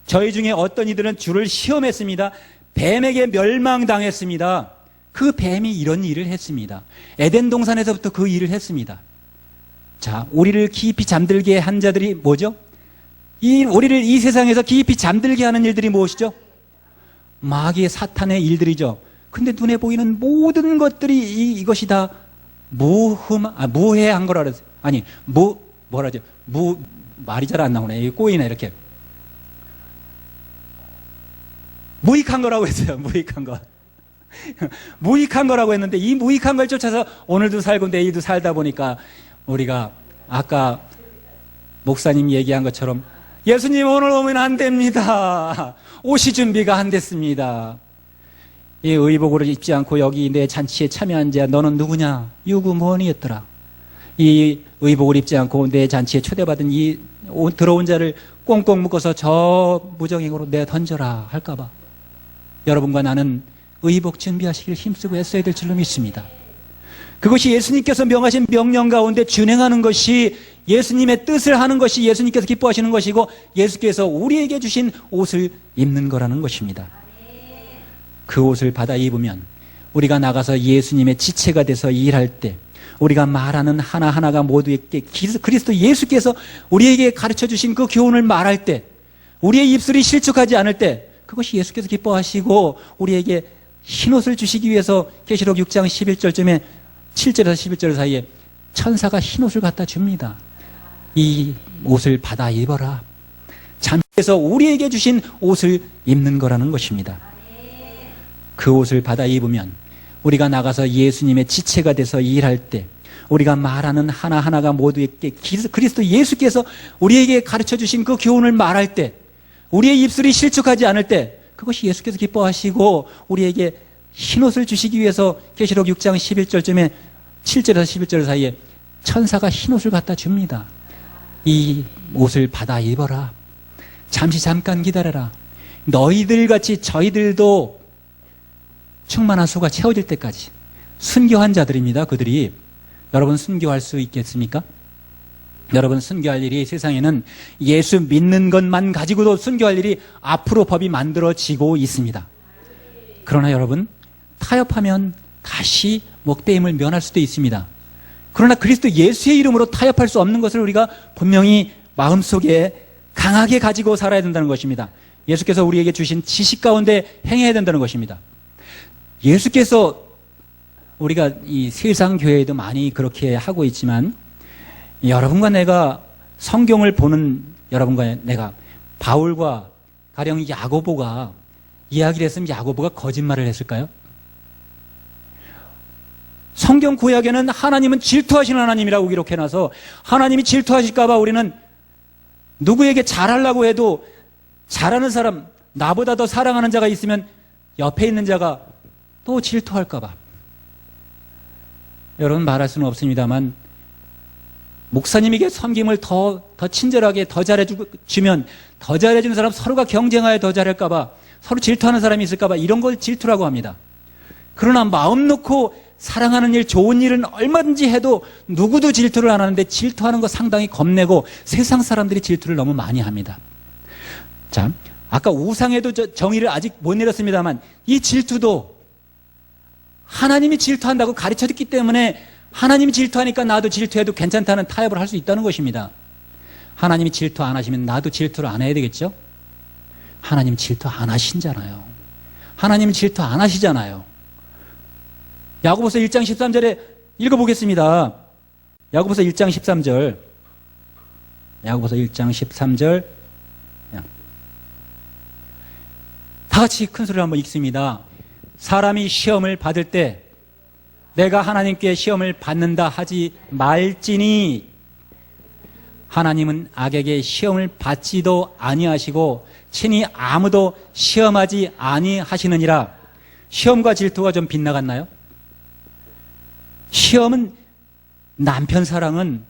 저희 중에 어떤 이들은 주를 시험했습니다. 뱀에게 멸망당했습니다. 그 뱀이 이런 일을 했습니다. 에덴 동산에서부터 그 일을 했습니다. 자, 우리를 깊이 잠들게 한 자들이 뭐죠? 우리를 이 세상에서 깊이 잠들게 하는 일들이 무엇이죠? 마귀의 사탄의 일들이죠. 근데 눈에 보이는 모든 것들이 이것이 다 무해한 거라 그랬어요. 아니, 뭐라죠? 말이 잘 안 나오네. 꼬이네, 이렇게. 무익한 거라고 했어요. 무익한 거. 무익한 거라고 했는데 이 무익한 걸 쫓아서 오늘도 살고 내일도 살다 보니까 우리가 아까 목사님 얘기한 것처럼 예수님 오늘 오면 안 됩니다. 옷이 준비가 안 됐습니다. 이 의복을 입지 않고 여기 내 잔치에 참여한 자 너는 누구냐? 유구무원이었더라. 이 의복을 입지 않고 내 잔치에 초대받은 이 들어온 자를 꽁꽁 묶어서 저 무정행으로 내 던져라 할까봐 여러분과 나는 의복 준비하시길 힘쓰고 애써야 될 줄로 믿습니다. 그것이 예수님께서 명하신 명령 가운데 준행하는 것이 예수님의 뜻을 하는 것이 예수님께서 기뻐하시는 것이고 예수께서 우리에게 주신 옷을 입는 거라는 것입니다. 그 옷을 받아 입으면 우리가 나가서 예수님의 지체가 돼서 일할 때 우리가 말하는 하나하나가 모두에게 그리스도 예수께서 우리에게 가르쳐 주신 그 교훈을 말할 때 우리의 입술이 실축하지 않을 때 그것이 예수께서 기뻐하시고 우리에게 흰옷을 주시기 위해서 계시록 6장 11절쯤에 7절에서 11절 사이에 천사가 흰옷을 갖다 줍니다. 이 옷을 받아 입어라. 잠시에서 우리에게 주신 옷을 입는 거라는 것입니다. 그 옷을 받아 입으면 우리가 나가서 예수님의 지체가 돼서 일할 때 우리가 말하는 하나하나가 모두에게 그리스도 예수께서 우리에게 가르쳐 주신 그 교훈을 말할 때 우리의 입술이 실축하지 않을 때 그것이 예수께서 기뻐하시고 우리에게 흰옷을 주시기 위해서 계시록 6장 11절쯤에 7절에서 11절 사이에 천사가 흰옷을 갖다 줍니다. 이 옷을 받아 입어라. 잠깐 기다려라. 너희들같이 저희들도 충만한 수가 채워질 때까지 순교한 자들입니다. 그들이. 여러분 순교할 수 있겠습니까? 여러분 순교할 일이 세상에는 예수 믿는 것만 가지고도 순교할 일이 앞으로 법이 만들어지고 있습니다. 그러나 여러분 타협하면 다시 목배임을 면할 수도 있습니다. 그러나 그리스도 예수의 이름으로 타협할 수 없는 것을 우리가 분명히 마음속에 강하게 가지고 살아야 된다는 것입니다. 예수께서 우리에게 주신 지식 가운데 행해야 된다는 것입니다. 예수께서 우리가 이 세상 교회에도 많이 그렇게 하고 있지만 여러분과 내가 성경을 보는 여러분과 내가 바울과 가령 야고보가 이야기를 했으면 야고보가 거짓말을 했을까요? 성경 구약에는 하나님은 질투하시는 하나님이라고 기록해놔서 하나님이 질투하실까봐 우리는 누구에게 잘하려고 해도 잘하는 사람, 나보다 더 사랑하는 자가 있으면 옆에 있는 자가 또 질투할까봐. 여러분 말할 수는 없습니다만 목사님에게 섬김을 더 친절하게 더 잘해주면 더 잘해주는 사람 서로가 경쟁하여 더 잘할까봐 서로 질투하는 사람이 있을까봐 이런 걸 질투라고 합니다. 그러나 마음 놓고 사랑하는 일, 좋은 일은 얼마든지 해도 누구도 질투를 안 하는데 질투하는 거 상당히 겁내고 세상 사람들이 질투를 너무 많이 합니다. 자, 아까 우상에도 정의를 아직 못 내렸습니다만 이 질투도 하나님이 질투한다고 가르쳐줬기 때문에 하나님이 질투하니까 나도 질투해도 괜찮다는 타협을 할 수 있다는 것입니다. 하나님이 질투 안 하시면 나도 질투를 안 해야 되겠죠? 하나님 질투 안 하신잖아요. 하나님 질투 안 하시잖아요. 야고보서 1장 13절에 읽어보겠습니다. 야고보서 1장 13절. 야고보서 1장 13절. 다 같이 큰 소리로 한번 읽습니다. 사람이 시험을 받을 때 내가 하나님께 시험을 받는다 하지 말지니 하나님은 악에게 시험을 받지도 아니하시고 친히 아무도 시험하지 아니하시느니라. 시험과 질투가 좀 빗나갔나요? 시험은 남편 사랑은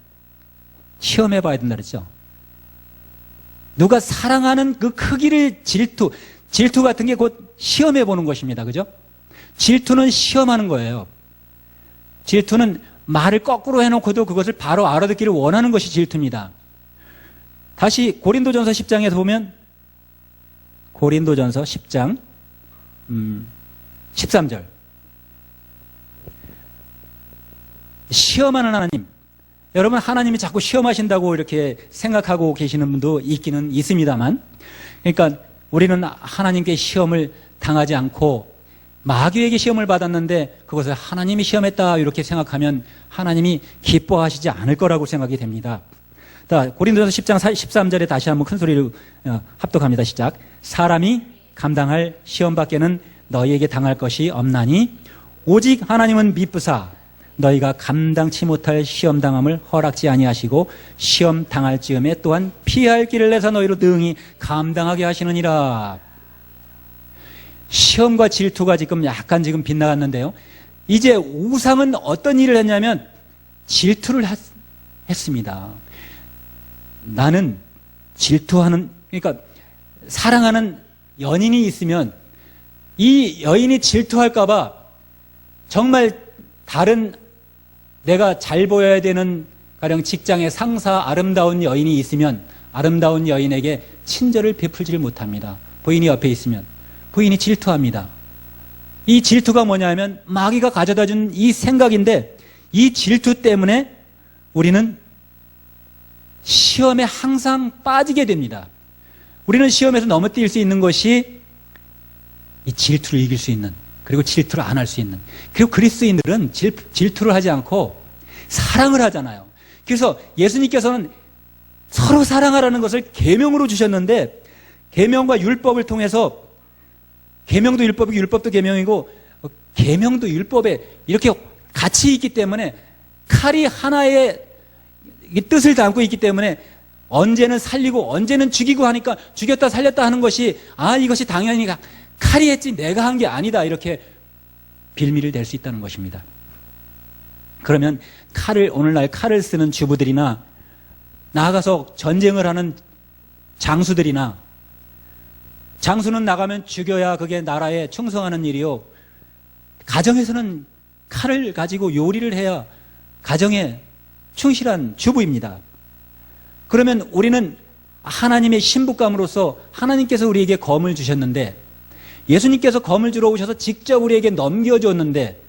시험해 봐야 된다 그랬죠. 누가 사랑하는 그 크기를 질투 같은 게 곧 시험해 보는 것입니다. 그죠? 질투는 시험하는 거예요. 질투는 말을 거꾸로 해놓고도 그것을 바로 알아듣기를 원하는 것이 질투입니다. 다시 고린도전서 10장에서 보면 고린도전서 10장 13절 시험하는 하나님. 여러분 하나님이 자꾸 시험하신다고 이렇게 생각하고 계시는 분도 있기는 있습니다만 그러니까 우리는 하나님께 시험을 당하지 않고 마귀에게 시험을 받았는데 그것을 하나님이 시험했다 이렇게 생각하면 하나님이 기뻐하시지 않을 거라고 생각이 됩니다. 자, 고린도전서 10장 13절에 다시 한번 큰 소리로 합독합니다. 시작. 사람이 감당할 시험밖에는 너희에게 당할 것이 없나니 오직 하나님은 미쁘사 너희가 감당치 못할 시험 당함을 허락지 아니하시고 시험 당할 즈음에 또한 피할 길을 내서 너희로 능히 감당하게 하시느니라. 시험과 질투가 지금 약간 빗나갔는데요. 이제 우상은 어떤 일을 했냐면 질투를 했습니다. 나는 질투하는, 그러니까 사랑하는 연인이 있으면 이 여인이 질투할까봐 정말 다른 내가 잘 보여야 되는 가령 직장의 상사 아름다운 여인이 있으면 아름다운 여인에게 친절을 베풀지를 못합니다. 부인이 옆에 있으면 부인이 질투합니다. 이 질투가 뭐냐면 마귀가 가져다 준 이 생각인데 이 질투 때문에 우리는 시험에 항상 빠지게 됩니다. 우리는 시험에서 넘어뜨릴 수 있는 것이 이 질투를 이길 수 있는, 그리고 질투를 안 할 수 있는, 그리고 그리스도인들은 질투를 하지 않고 사랑을 하잖아요. 그래서 예수님께서는 서로 사랑하라는 것을 계명으로 주셨는데 계명과 율법을 통해서 계명도 율법이고 율법도 계명이고 계명도 율법에 이렇게 같이 있기 때문에 칼이 하나의 뜻을 담고 있기 때문에 언제는 살리고 언제는 죽이고 하니까 죽였다 살렸다 하는 것이 이것이 당연히 칼이 했지 내가 한 게 아니다 이렇게 빌미를 댈 수 있다는 것입니다. 그러면 오늘날 칼을 쓰는 주부들이나 나아가서 전쟁을 하는 장수들이나 장수는 나가면 죽여야 그게 나라에 충성하는 일이요. 가정에서는 칼을 가지고 요리를 해야 가정에 충실한 주부입니다. 그러면 우리는 하나님의 신부감으로서 하나님께서 우리에게 검을 주셨는데 예수님께서 검을 주러 오셔서 직접 우리에게 넘겨줬는데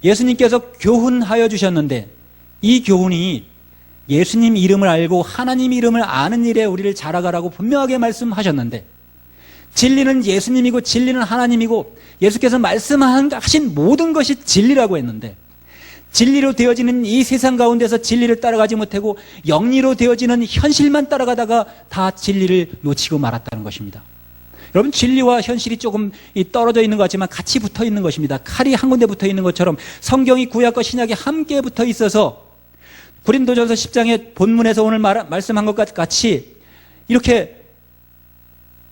예수님께서 교훈하여 주셨는데 이 교훈이 예수님 이름을 알고 하나님 이름을 아는 일에 우리를 자라가라고 분명하게 말씀하셨는데 진리는 예수님이고 진리는 하나님이고 예수께서 말씀하신 모든 것이 진리라고 했는데 진리로 되어지는 이 세상 가운데서 진리를 따라가지 못하고 영리로 되어지는 현실만 따라가다가 다 진리를 놓치고 말았다는 것입니다. 여러분, 진리와 현실이 조금 떨어져 있는 것 같지만 같이 붙어 있는 것입니다. 칼이 한 군데 붙어 있는 것처럼 성경이 구약과 신약이 함께 붙어 있어서 고린도전서 10장의 본문에서 오늘 말씀한 것 같이 이렇게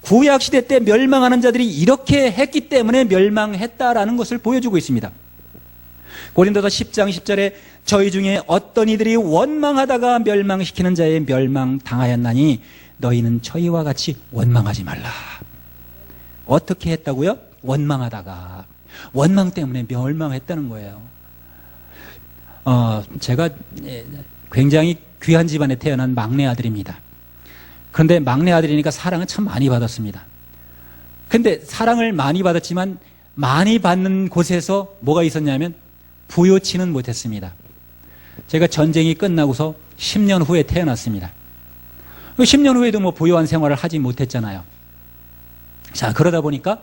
구약 시대 때 멸망하는 자들이 이렇게 했기 때문에 멸망했다라는 것을 보여주고 있습니다. 고린도서 10장 10절에 저희 중에 어떤 이들이 원망하다가 멸망시키는 자의 멸망당하였나니 너희는 저희와 같이 원망하지 말라. 어떻게 했다고요? 원망하다가. 원망 때문에 멸망했다는 거예요. 제가 굉장히 귀한 집안에 태어난 막내 아들입니다. 그런데 막내 아들이니까 사랑을 참 많이 받았습니다. 근데 사랑을 많이 받았지만 많이 받는 곳에서 뭐가 있었냐면 부요치는 못했습니다. 제가 전쟁이 끝나고서 10년 후에 태어났습니다. 10년 후에도 부요한 생활을 하지 못했잖아요. 자, 그러다 보니까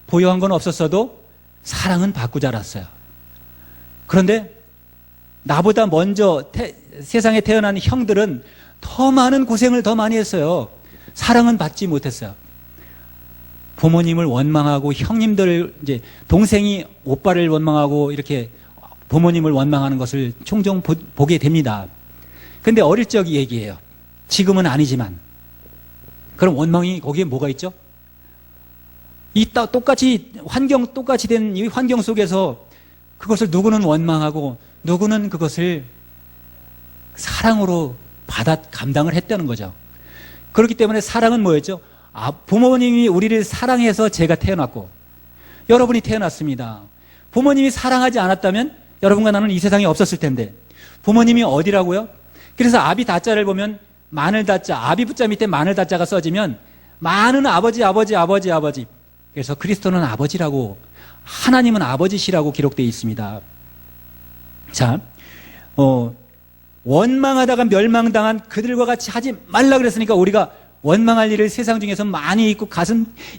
부요한 건 없었어도 사랑은 받고 자랐어요. 그런데 나보다 먼저 세상에 태어난 형들은 더 많은 고생을 더 많이 했어요. 사랑은 받지 못했어요. 부모님을 원망하고 형님들, 이제 동생이 오빠를 원망하고 이렇게 부모님을 원망하는 것을 종종 보게 됩니다. 근데 어릴 적 얘기예요. 지금은 아니지만. 그럼 원망이 거기에 뭐가 있죠? 똑같이 된 이 환경 속에서 그것을 누구는 원망하고 누구는 그것을 사랑으로 감당을 했다는 거죠. 그렇기 때문에 사랑은 뭐였죠? 부모님이 우리를 사랑해서 제가 태어났고 여러분이 태어났습니다. 부모님이 사랑하지 않았다면 여러분과 나는 이 세상에 없었을 텐데 부모님이 어디라고요? 그래서 아비 다자를 보면 마늘 다자, 아비 부자 밑에 마늘 다자가 써지면 많은 아버지. 그래서 그리스도는 아버지라고, 하나님은 아버지시라고 기록되어 있습니다. 자, 원망하다가 멸망당한 그들과 같이 하지 말라 그랬으니까 우리가 원망할 일을 세상 중에서 많이 있고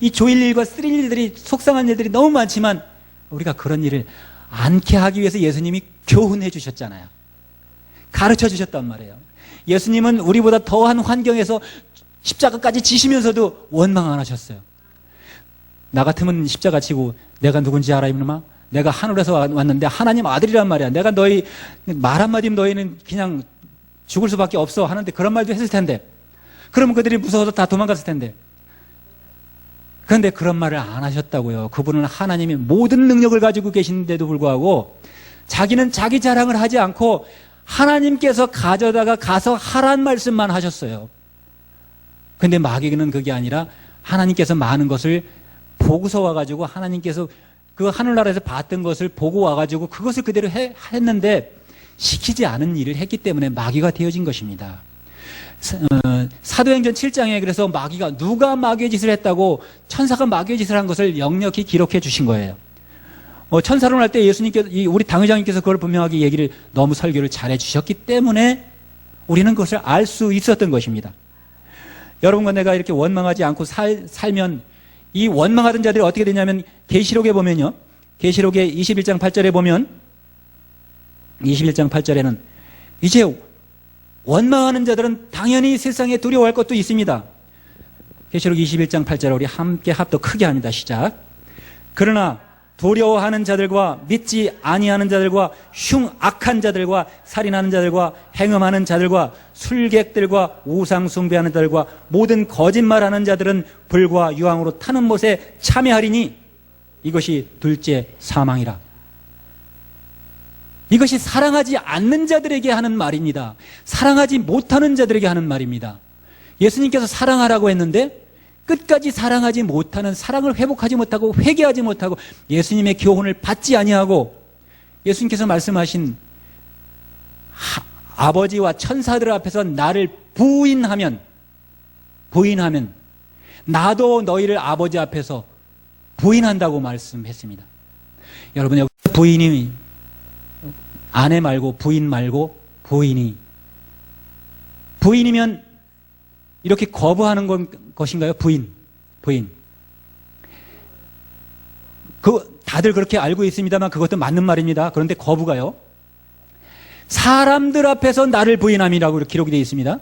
이 조일 일과 쓰릴 일들이, 속상한 일들이 너무 많지만 우리가 그런 일을 않게 하기 위해서 예수님이 교훈해 주셨잖아요. 가르쳐 주셨단 말이에요. 예수님은 우리보다 더한 환경에서 십자가까지 지시면서도 원망 안 하셨어요. 나 같으면 십자가 지고 내가 누군지 알아 이놈아? 내가 하늘에서 왔는데 하나님 아들이란 말이야. 내가 너희 말 한마디면 너희는 그냥 죽을 수밖에 없어 하는데 그런 말도 했을 텐데, 그러면 그들이 무서워서 다 도망갔을 텐데. 그런데 그런 말을 안 하셨다고요. 그분은 하나님의 모든 능력을 가지고 계신데도 불구하고 자기는 자기 자랑을 하지 않고 하나님께서 가져다가 가서 하란 말씀만 하셨어요. 근데 마귀는 그게 아니라 하나님께서 많은 것을 보고서 와가지고 하나님께서 그 하늘나라에서 봤던 것을 보고 와가지고 그것을 그대로 했는데 시키지 않은 일을 했기 때문에 마귀가 되어진 것입니다. 사도행전 7장에 그래서 마귀가 누가 마귀의 짓을 했다고 천사가 마귀의 짓을 한 것을 역력히 기록해 주신 거예요. 천사론할 때 예수님께서 우리 당회장님께서 그걸 분명하게 얘기를 너무 설교를 잘해 주셨기 때문에 우리는 그것을 알 수 있었던 것입니다. 여러분과 내가 이렇게 원망하지 않고 살면 이 원망하던 자들이 어떻게 되냐면 계시록에 보면요. 계시록의 21장 8절에 보면 21장 8절에는 이제 원망하는 자들은 당연히 세상에 두려워할 것도 있습니다. 계시록 21장 8절 우리 함께 합도 크게 합니다. 시작. 그러나 두려워하는 자들과 믿지 아니하는 자들과 흉악한 자들과 살인하는 자들과 행음하는 자들과 술객들과 우상 숭배하는 자들과 모든 거짓말하는 자들은 불과 유황으로 타는 못에 참여하리니 이것이 둘째 사망이라. 이것이 사랑하지 않는 자들에게 하는 말입니다. 사랑하지 못하는 자들에게 하는 말입니다. 예수님께서 사랑하라고 했는데 끝까지 사랑하지 못하는, 사랑을 회복하지 못하고 회개하지 못하고 예수님의 교훈을 받지 아니하고 예수님께서 말씀하신 아버지와 천사들 앞에서 나를 부인하면 나도 너희를 아버지 앞에서 부인한다고 말씀했습니다. 여러분, 여기 부인이 아내 말고 부인 말고 부인이면 이렇게 거부하는 것인가요? 부인. 다들 그렇게 알고 있습니다만 그것도 맞는 말입니다. 그런데 거부가요. 사람들 앞에서 나를 부인함이라고 기록이 되어 있습니다.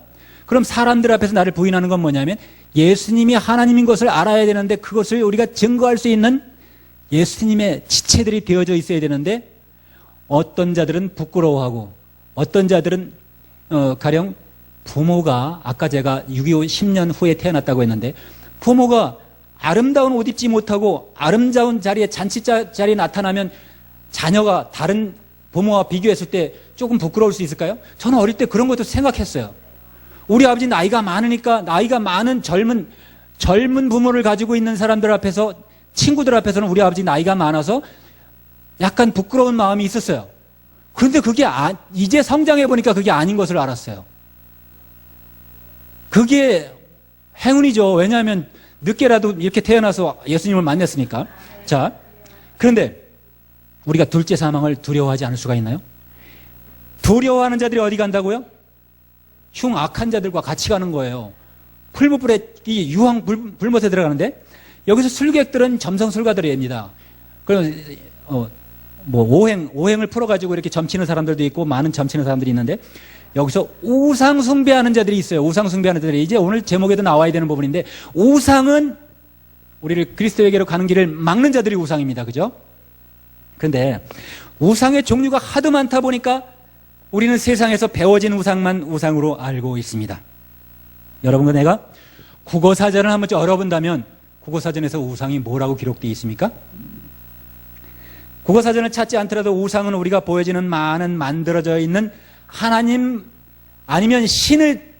그럼 사람들 앞에서 나를 부인하는 건 뭐냐면 예수님이 하나님인 것을 알아야 되는데 그것을 우리가 증거할 수 있는 예수님의 지체들이 되어져 있어야 되는데 어떤 자들은 부끄러워하고 어떤 자들은 가령 부모가 아까 제가 6.25 10년 후에 태어났다고 했는데 부모가 아름다운 옷 입지 못하고 아름다운 자리에 잔치 자리에 나타나면 자녀가 다른 부모와 비교했을 때 조금 부끄러울 수 있을까요? 저는 어릴 때 그런 것도 생각했어요. 우리 아버지 나이가 많으니까 나이가 많은 젊은 부모를 가지고 있는 사람들 앞에서 친구들 앞에서는 우리 아버지 나이가 많아서 약간 부끄러운 마음이 있었어요. 그런데 그게 이제 성장해 보니까 그게 아닌 것을 알았어요. 그게 행운이죠. 왜냐하면 늦게라도 이렇게 태어나서 예수님을 만났으니까. 자, 그런데 우리가 둘째 사망을 두려워하지 않을 수가 있나요? 두려워하는 자들이 어디 간다고요? 흉악한 자들과 같이 가는 거예요. 풀무불에 이 유황 불못에 들어가는데 여기서 술객들은 점성술가들입니다. 그럼 오행을 풀어가지고 이렇게 점치는 사람들도 있고 많은 점치는 사람들이 있는데 여기서 우상 숭배하는 자들이 있어요. 우상 숭배하는 자들이 이제 오늘 제목에도 나와야 되는 부분인데 우상은 우리를 그리스도에게로 가는 길을 막는 자들이 우상입니다. 그죠? 그런데 우상의 종류가 하도 많다 보니까 우리는 세상에서 배워진 우상만 우상으로 알고 있습니다. 여러분과 내가 국어사전을 한번 열어본다면 국어사전에서 우상이 뭐라고 기록되어 있습니까? 국어사전을 찾지 않더라도 우상은 우리가 보여지는 많은 만들어져 있는 하나님 아니면 신을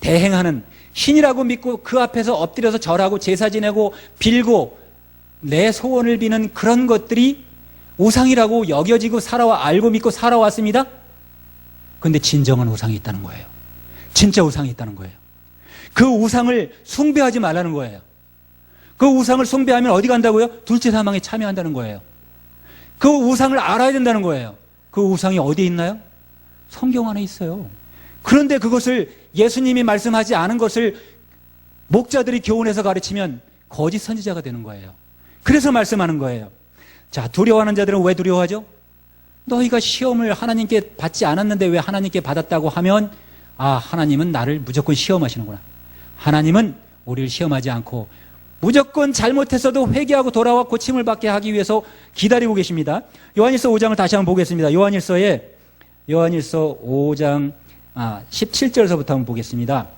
대행하는 신이라고 믿고 그 앞에서 엎드려서 절하고 제사 지내고 빌고 내 소원을 비는 그런 것들이 우상이라고 여겨지고 알고 믿고 살아왔습니다. 그런데 진정한 우상이 있다는 거예요. 진짜 우상이 있다는 거예요. 그 우상을 숭배하지 말라는 거예요. 그 우상을 숭배하면 어디 간다고요? 둘째 사망에 참여한다는 거예요. 그 우상을 알아야 된다는 거예요. 그 우상이 어디에 있나요? 성경 안에 있어요. 그런데 그것을 예수님이 말씀하지 않은 것을 목자들이 교훈해서 가르치면 거짓 선지자가 되는 거예요. 그래서 말씀하는 거예요. 자, 두려워하는 자들은 왜 두려워하죠? 너희가 시험을 하나님께 받지 않았는데 왜 하나님께 받았다고 하면 하나님은 나를 무조건 시험하시는구나. 하나님은 우리를 시험하지 않고 무조건 잘못했어도 회개하고 돌아와 고침을 받게 하기 위해서 기다리고 계십니다. 요한일서 5장을 다시 한번 보겠습니다. 요한일서 5장 17절서부터 한번 보겠습니다.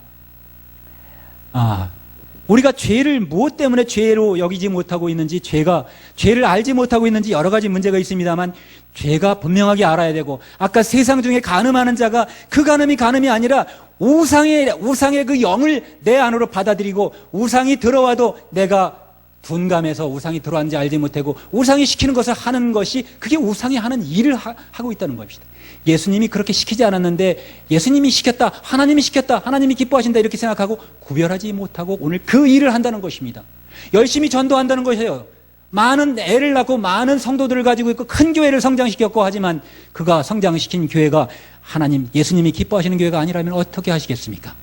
우리가 죄를 무엇 때문에 죄로 여기지 못하고 있는지, 죄를 알지 못하고 있는지 여러 가지 문제가 있습니다만, 죄가 분명하게 알아야 되고, 아까 세상 중에 간음하는 자가 그 간음이 아니라 우상의 그 영을 내 안으로 받아들이고, 우상이 들어와도 내가 둔감해서 우상이 들어왔는지 알지 못하고 우상이 시키는 것을 하는 것이, 그게 우상이 하는 일을 하고 있다는 것입니다. 예수님이 그렇게 시키지 않았는데 예수님이 시켰다, 하나님이 시켰다, 하나님이 기뻐하신다 이렇게 생각하고 구별하지 못하고 오늘 그 일을 한다는 것입니다. 열심히 전도한다는 것이에요. 많은 애를 낳고 많은 성도들을 가지고 있고 큰 교회를 성장시켰고, 하지만 그가 성장시킨 교회가 하나님, 예수님이 기뻐하시는 교회가 아니라면 어떻게 하시겠습니까?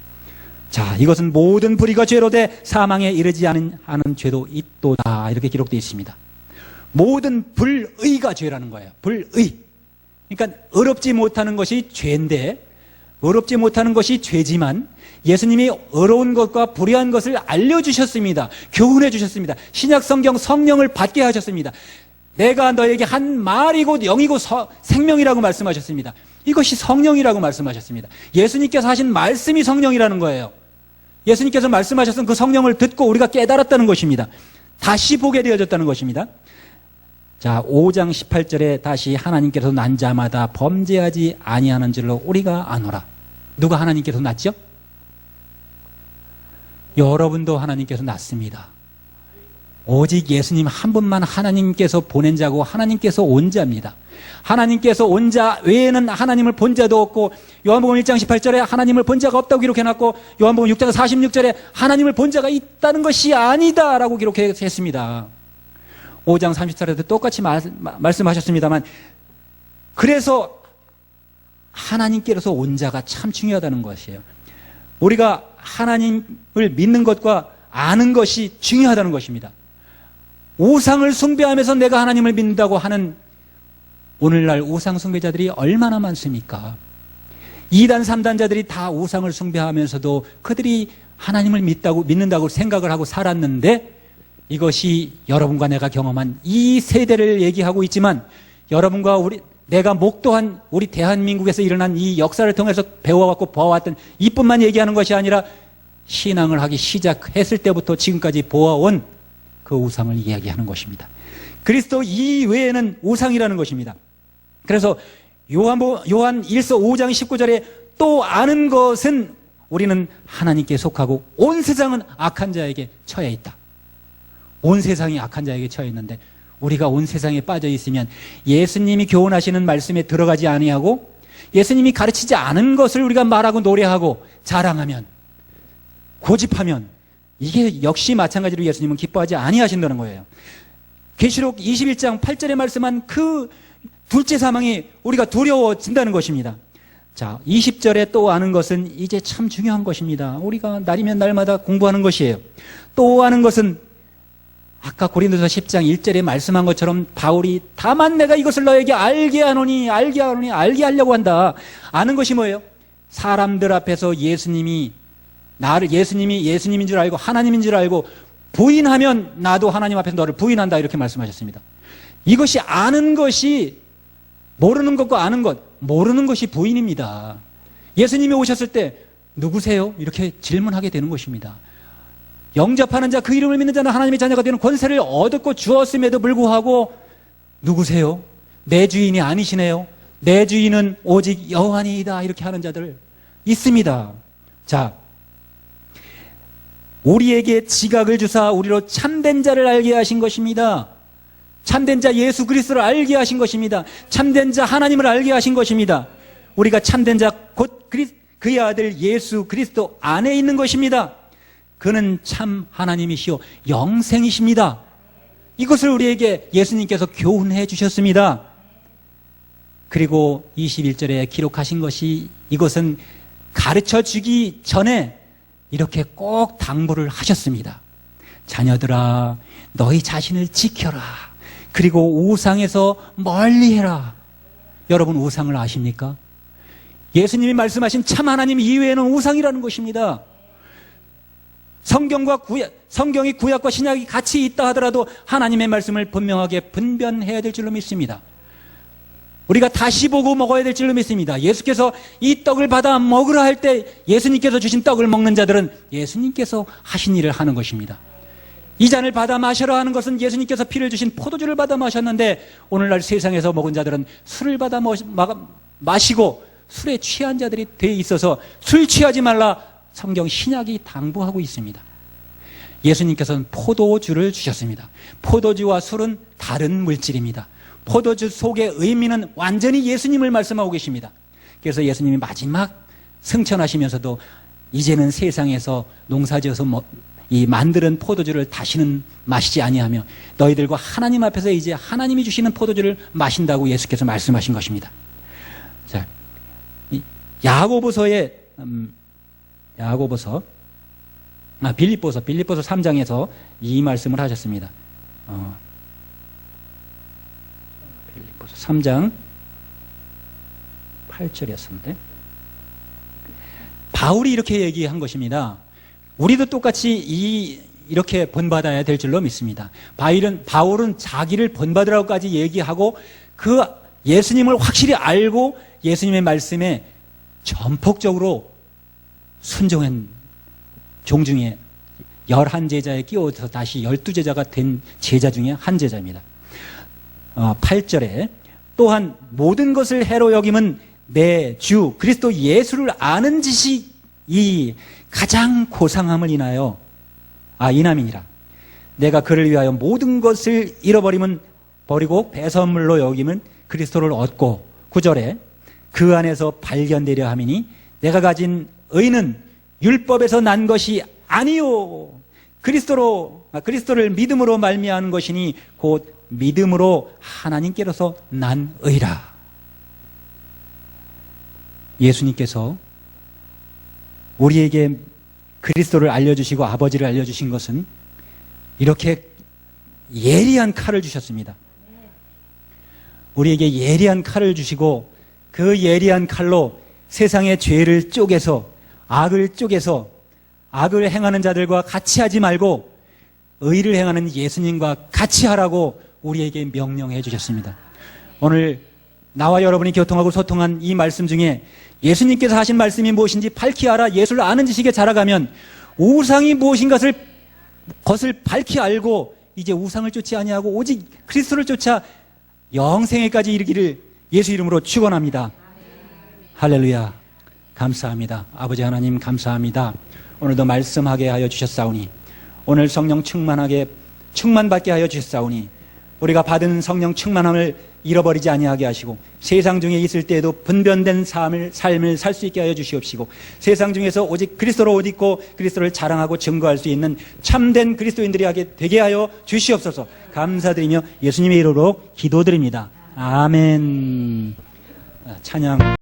자, 이것은 모든 불의가 죄로 돼 사망에 이르지 않은 죄도 있도다, 이렇게 기록되어 있습니다. 모든 불의가 죄라는 거예요. 불의. 그러니까 어렵지 못하는 것이 죄인데, 어렵지 못하는 것이 죄지만 예수님이 어려운 것과 불의한 것을 알려주셨습니다. 교훈해 주셨습니다. 신약 성경 성령을 받게 하셨습니다. 내가 너에게 한 말이고 영이고 생명이라고 말씀하셨습니다. 이것이 성령이라고 말씀하셨습니다. 예수님께서 하신 말씀이 성령이라는 거예요. 예수님께서 말씀하셨던 그 성령을 듣고 우리가 깨달았다는 것입니다. 다시 보게 되어졌다는 것입니다. 자, 5장 18절에 다시 하나님께서 난 자마다 범죄하지 아니하는 줄로 우리가 아노라. 누가 하나님께서 났죠? 여러분도 하나님께서 났습니다. 오직 예수님 한 분만 하나님께서 보낸 자고 하나님께서 온 자입니다. 하나님께서 온 자 외에는 하나님을 본 자도 없고, 요한복음 1장 18절에 하나님을 본 자가 없다고 기록해놨고, 요한복음 6장 46절에 하나님을 본 자가 있다는 것이 아니다라고 기록했습니다. 5장 34절에도 똑같이 말씀하셨습니다만, 그래서 하나님께로서 온 자가 참 중요하다는 것이에요. 우리가 하나님을 믿는 것과 아는 것이 중요하다는 것입니다. 우상을 숭배하면서 내가 하나님을 믿는다고 하는 오늘날 우상 숭배자들이 얼마나 많습니까? 2단 3단자들이 다 우상을 숭배하면서도 그들이 하나님을 믿는다고 생각을 하고 살았는데, 이것이 여러분과 내가 경험한 이 세대를 얘기하고 있지만, 여러분과 내가 목도한 우리 대한민국에서 일어난 이 역사를 통해서 배워왔고 보아왔던 이뿐만 얘기하는 것이 아니라, 신앙을 하기 시작했을 때부터 지금까지 보아온 그 우상을 이야기하는 것입니다. 그리스도 이외에는 우상이라는 것입니다. 그래서 요한 1서 5장 19절에 또 아는 것은 우리는 하나님께 속하고 온 세상은 악한 자에게 처해 있다. 온 세상이 악한 자에게 처해 있는데, 우리가 온 세상에 빠져 있으면 예수님이 교훈하시는 말씀에 들어가지 아니하고 예수님이 가르치지 않은 것을 우리가 말하고 노래하고 자랑하면, 고집하면, 이게 역시 마찬가지로 예수님은 기뻐하지 아니하신다는 거예요. 계시록 21장 8절에 말씀한 그 둘째 사망이 우리가 두려워진다는 것입니다. 자, 20절에 또 아는 것은 이제 참 중요한 것입니다. 우리가 날이면 날마다 공부하는 것이에요. 또 아는 것은 아까 고린도서 10장 1절에 말씀한 것처럼 바울이 다만 내가 이것을 너에게 알게 하려고 한다. 아는 것이 뭐예요? 사람들 앞에서 예수님이 예수님인 줄 알고 하나님인 줄 알고 부인하면 나도 하나님 앞에서 너를 부인한다, 이렇게 말씀하셨습니다. 이것이 아는 것이, 모르는 것과 아는 것, 모르는 것이 부인입니다. 예수님이 오셨을 때 누구세요? 이렇게 질문하게 되는 것입니다. 영접하는 자, 그 이름을 믿는 자는 하나님의 자녀가 되는 권세를 얻었고 주었음에도 불구하고 누구세요? 내 주인이 아니시네요. 내 주인은 오직 여호와니이다, 이렇게 하는 자들 있습니다. 자, 우리에게 지각을 주사 우리로 참된 자를 알게 하신 것입니다. 참된 자 예수 그리스도를 알게 하신 것입니다. 참된 자 하나님을 알게 하신 것입니다. 우리가 참된 자 곧 그의 아들 예수 그리스도 안에 있는 것입니다. 그는 참 하나님이시오 영생이십니다. 이것을 우리에게 예수님께서 교훈해 주셨습니다. 그리고 21절에 기록하신 것이, 이것은 가르쳐 주기 전에 이렇게 꼭 당부를 하셨습니다. 자녀들아, 너희 자신을 지켜라. 그리고 우상에서 멀리해라. 여러분, 우상을 아십니까? 예수님이 말씀하신 참 하나님 이외에는 우상이라는 것입니다. 성경이 구약과 신약이 같이 있다 하더라도 하나님의 말씀을 분명하게 분별해야 될 줄로 믿습니다. 우리가 다시 보고 먹어야 될 줄로 믿습니다. 예수께서 이 떡을 받아 먹으라 할 때 예수님께서 주신 떡을 먹는 자들은 예수님께서 하신 일을 하는 것입니다. 이 잔을 받아 마셔라 하는 것은 예수님께서 피를 주신 포도주를 받아 마셨는데, 오늘날 세상에서 먹은 자들은 술을 받아 마시고 술에 취한 자들이 돼 있어서 술 취하지 말라 성경 신약이 당부하고 있습니다. 예수님께서는 포도주를 주셨습니다. 포도주와 술은 다른 물질입니다. 포도주 속의 의미는 완전히 예수님을 말씀하고 계십니다. 그래서 예수님이 마지막 승천하시면서도 이제는 세상에서 농사지어서 이 만드는 포도주를 다시는 마시지 아니하며 너희들과 하나님 앞에서 이제 하나님이 주시는 포도주를 마신다고 예수께서 말씀하신 것입니다. 자, 빌립보서 3장에서 이 말씀을 하셨습니다. 빌립보서 3장 8절이었는데 바울이 이렇게 얘기한 것입니다. 우리도 똑같이 이렇게 본받아야 될 줄로 믿습니다. 바울은 자기를 본받으라고까지 얘기하고 그 예수님을 확실히 알고 예수님의 말씀에 전폭적으로 순종한 종 중에 11제자에 끼워서 다시 12제자가 된 제자 중에 한 제자입니다. 8절에 또한 모든 것을 해로 여김은 내 주 그리스도 예수를 아는 지식이 가장 고상함을 인함이니라. 내가 그를 위하여 모든 것을 잃어버리면 버리고 배설물로 여김은 그리스도를 얻고, 9절에 그 안에서 발견되려 함이니 내가 가진 의는 율법에서 난 것이 아니요 그리스도를 믿음으로 말미암은 것이니 곧 믿음으로 하나님께로서 난 의라. 예수님께서 우리에게 그리스도를 알려주시고 아버지를 알려주신 것은 이렇게 예리한 칼을 주셨습니다. 우리에게 예리한 칼을 주시고 그 예리한 칼로 세상의 죄를 쪼개서 악을 행하는 자들과 같이 하지 말고 의를 행하는 예수님과 같이 하라고 우리에게 명령해 주셨습니다. 오늘 나와 여러분이 교통하고 소통한 이 말씀 중에 예수님께서 하신 말씀이 무엇인지 밝히 알아 예수를 아는 지식에 자라가면 우상이 무엇인 것을 밝히 알고 이제 우상을 쫓지 아니하고 오직 그리스도를 쫓아 영생에까지 이르기를 예수 이름으로 축원합니다. 할렐루야. 감사합니다. 아버지 하나님 감사합니다. 오늘도 말씀하게 하여 주셨사오니, 오늘 성령 충만받게 하여 주셨사오니 우리가 받은 성령 충만함을 잃어버리지 아니하게 하시고 세상 중에 있을 때에도 분변된 삶을 살 수 있게 하여 주시옵시고, 세상 중에서 오직 그리스도로 옷 입고 그리스도를 자랑하고 증거할 수 있는 참된 그리스도인들이 되게 하여 주시옵소서. 감사드리며 예수님의 이름으로 기도드립니다. 아멘. 찬양.